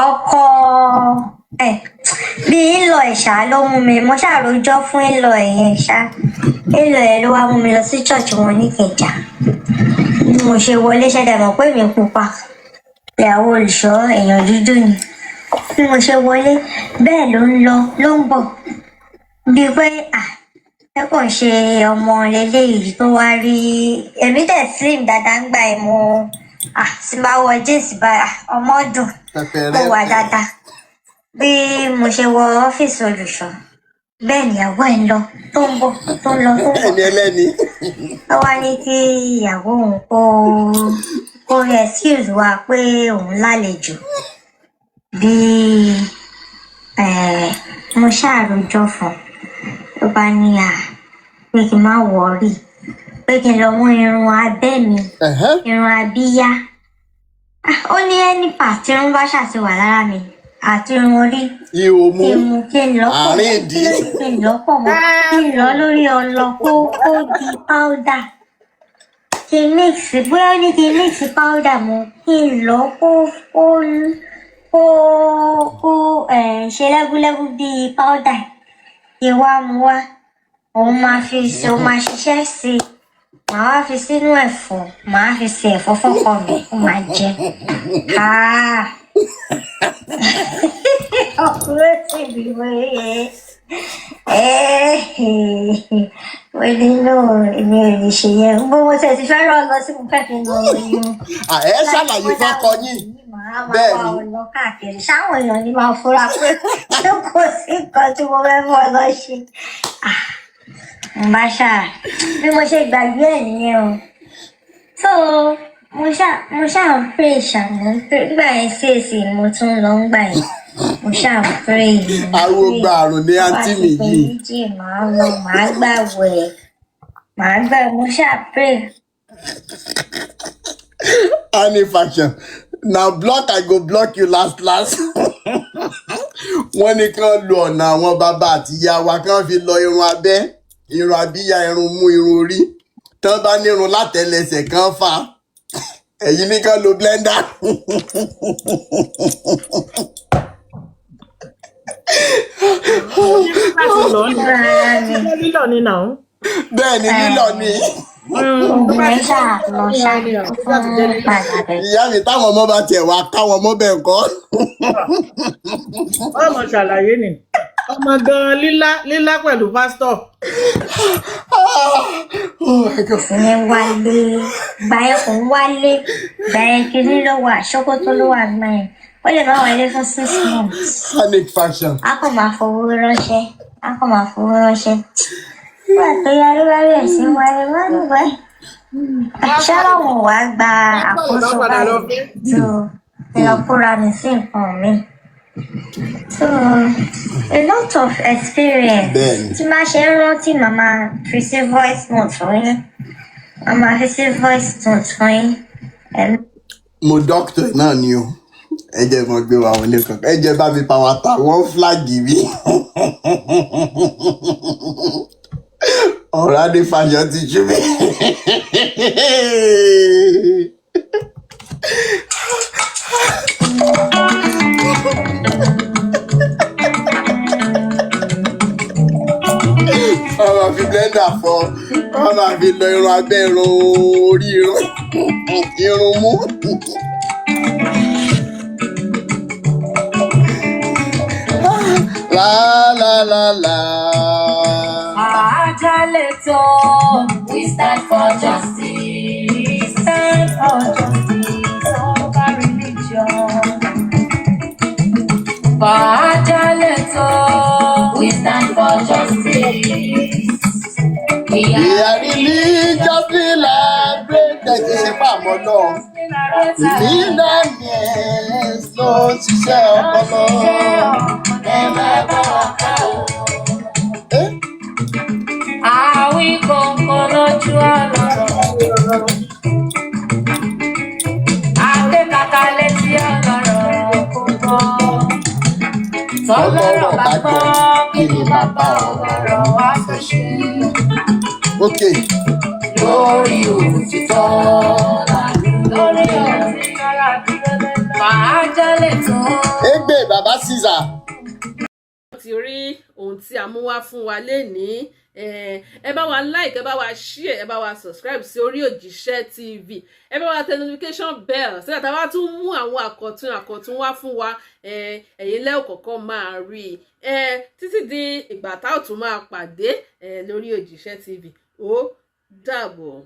F: ọkọ bí ìlọ ìṣá ló mú mi mo ṣàròjọ fún ìlọ ẹ̀yẹn ṣá ìlọ ẹ̀ ló wá mú mi lọ sí ṣọ́ọ̀ṣì wọn ní Ìkẹjà bí mo ṣe wọlé ṣẹ̀dá mọ̀ pé mi pupa ìyàwó olùṣọ́ èèyàn dúdú ni bí mo ṣe wọlé bẹ́ẹ̀ ló ń lọ ló ń bọ̀ bíi pé ẹ kò ń ṣe ọmọ lélẹ́yìí tó wá rí èmi dẹ̀ slim dáadáa ń gbà ẹ̀ mo sì máa wọ jíǹsì báyà ọmọ dùn mo wà dáadáa bí mo ṣe wọ ọ́fíìsì olùṣọ́ bẹ́ẹ̀ níyàwó ẹ̀ ń lọ tó ń bọ̀ tó ń lọ tó ń bọ̀ ó wá ní kí ìyàwó òun kó excuse wa pé òun lálejò bí mo ṣàròjọ fún ló bá ní pé kí n má wọrí pé kí n lọ mú irun abẹ́ mi irun abíyá ó ní ẹni pàtí irun bá ṣàtiwà lára mi àti irun orí kí n lọ́pọ̀ mọ́ kí n lọ lórí ọlọ kó di powder kí n mix bóyá ó ní kí n mix powder mọ́ kí n lọ kó ṣe lẹ́gúlẹ́gú bíi powder kí wá mu wá òun máa ṣiṣẹ́ sí i màá wá fi sínú ẹ̀fọ́ màá fi ṣe ẹ̀fọ́ fọ́kọ mi ó máa jẹ ọkùnrin sì bí wọ́n wọ́n nínú èmi ò lè ṣe yẹn gbogbo tẹ̀ ti fẹ́ràn lọ sí mo fẹ́ fi lọ oyún.
D: ẹ ṣàlàyé fọ́kọ yín
F: bẹ́ẹ̀ ni lọ káàkiri sáwọn èèyàn ní máa fura pé kò sí nǹkan tí mo fẹ́ fọ́ lọ ṣe. Mo bí mo ṣe gbàgbé ẹ̀ nìyẹn o so mo ṣáà ń pè ṣàmù nígbà yẹn ṣèèṣì mo tún lọ ń gbà yẹn mo ṣáà ń pè yìí.
D: àwọn gba àrùn ní àǹtí mi yìí.
F: màá lọ màá gbàwẹ̀ mo ṣáà pè.
D: Honey fashion na block I go block you last wọ́n ní kán lo ọ̀nà àwọn bàbá àti ìyá wa kán fi lọ irun abẹ́ irun abíyá irun mú irun orí tán bá nírun látẹlẹsẹ̀ kan fà ẹ̀yin ní kán lo blender.
A: lílọ ni náà.
D: bẹ́ẹ̀ ni lílọ ni. ìyá mi táwọn ọmọ bá tiẹ̀ wá káwọn ọmọ bẹ́ẹ̀ kọ́.
A: ọmọ ṣàlàyé ni ọmọ gan lílá pẹ̀lú pásítọ̀.
F: ìyẹn wálé gbàyẹ̀kùn wálé gbàyẹ̀kìní ló wà ṣòkòtò ló wà gbàyẹ̀ ó lè má wálé fún 6 months.
D: Panic fashion.
F: a kò máa fowó ránṣẹ́ wà tó yarí wáyé sí wáyé wáyé ṣáláwọn wàá gba àkóso báyìí tó lọ kóra mi sí nǹkan mi. So a lot of experience. Tí máa ṣe ń rántí màmá fi sí voice note fún yín.
D: Mo doctor náà ni o. Ẹ jẹ́ mọ gbé wa wọlé kankan. Ẹ jẹ́ bá mi pa wa ta wọ́n fúláàgì mi. Ọ̀rọ̀ adé fashion ti jú mi. Wọ́n máa fi blender fọ, wọ́n máa fi lọ irun abẹ́ irun orí irun mú. La la la la.
G: Ajaleto, we stand for justice. Stand for justice over religion. Ajaleto, we stand for justice.
D: We are religiously liberated. Kì í ṣe pàmò náà. Millennials ló ń ṣiṣẹ́ ọpọlọ. Ẹ máa bá wa ká o.
G: Àwí kòkó lójú ọlọ́rọ̀. Adékàkà létí ọlọ́rọ̀ kò gbọ́. Tọ́lọ́rọ̀ bá gbọ́ kí ni bàbá ọlọ́rọ̀ wá fẹ́ ṣe.
D: Okay.
G: Lórí òtítọ́ lórí òtítọ́ màá jálẹ̀ tán.
D: Egbe bàbá Caesar.
A: Ti rí ohun tí a mú wá fún wa lénìí. Ẹ bá wa like, ẹ bá wa share, ẹ bá wa subscribe sí Orí Òjíṣẹ́ TV. Ẹ bá wa tẹ notification bell so that a bá tún mú àwọn àkọ̀tun wá fún wa. Ẹ̀yin lẹ́ ò kọ́kọ́ máa rí títí di ìgbà tá ò tún máa pàdé lórí Òjíṣẹ́ TV. Ó dàbọ̀.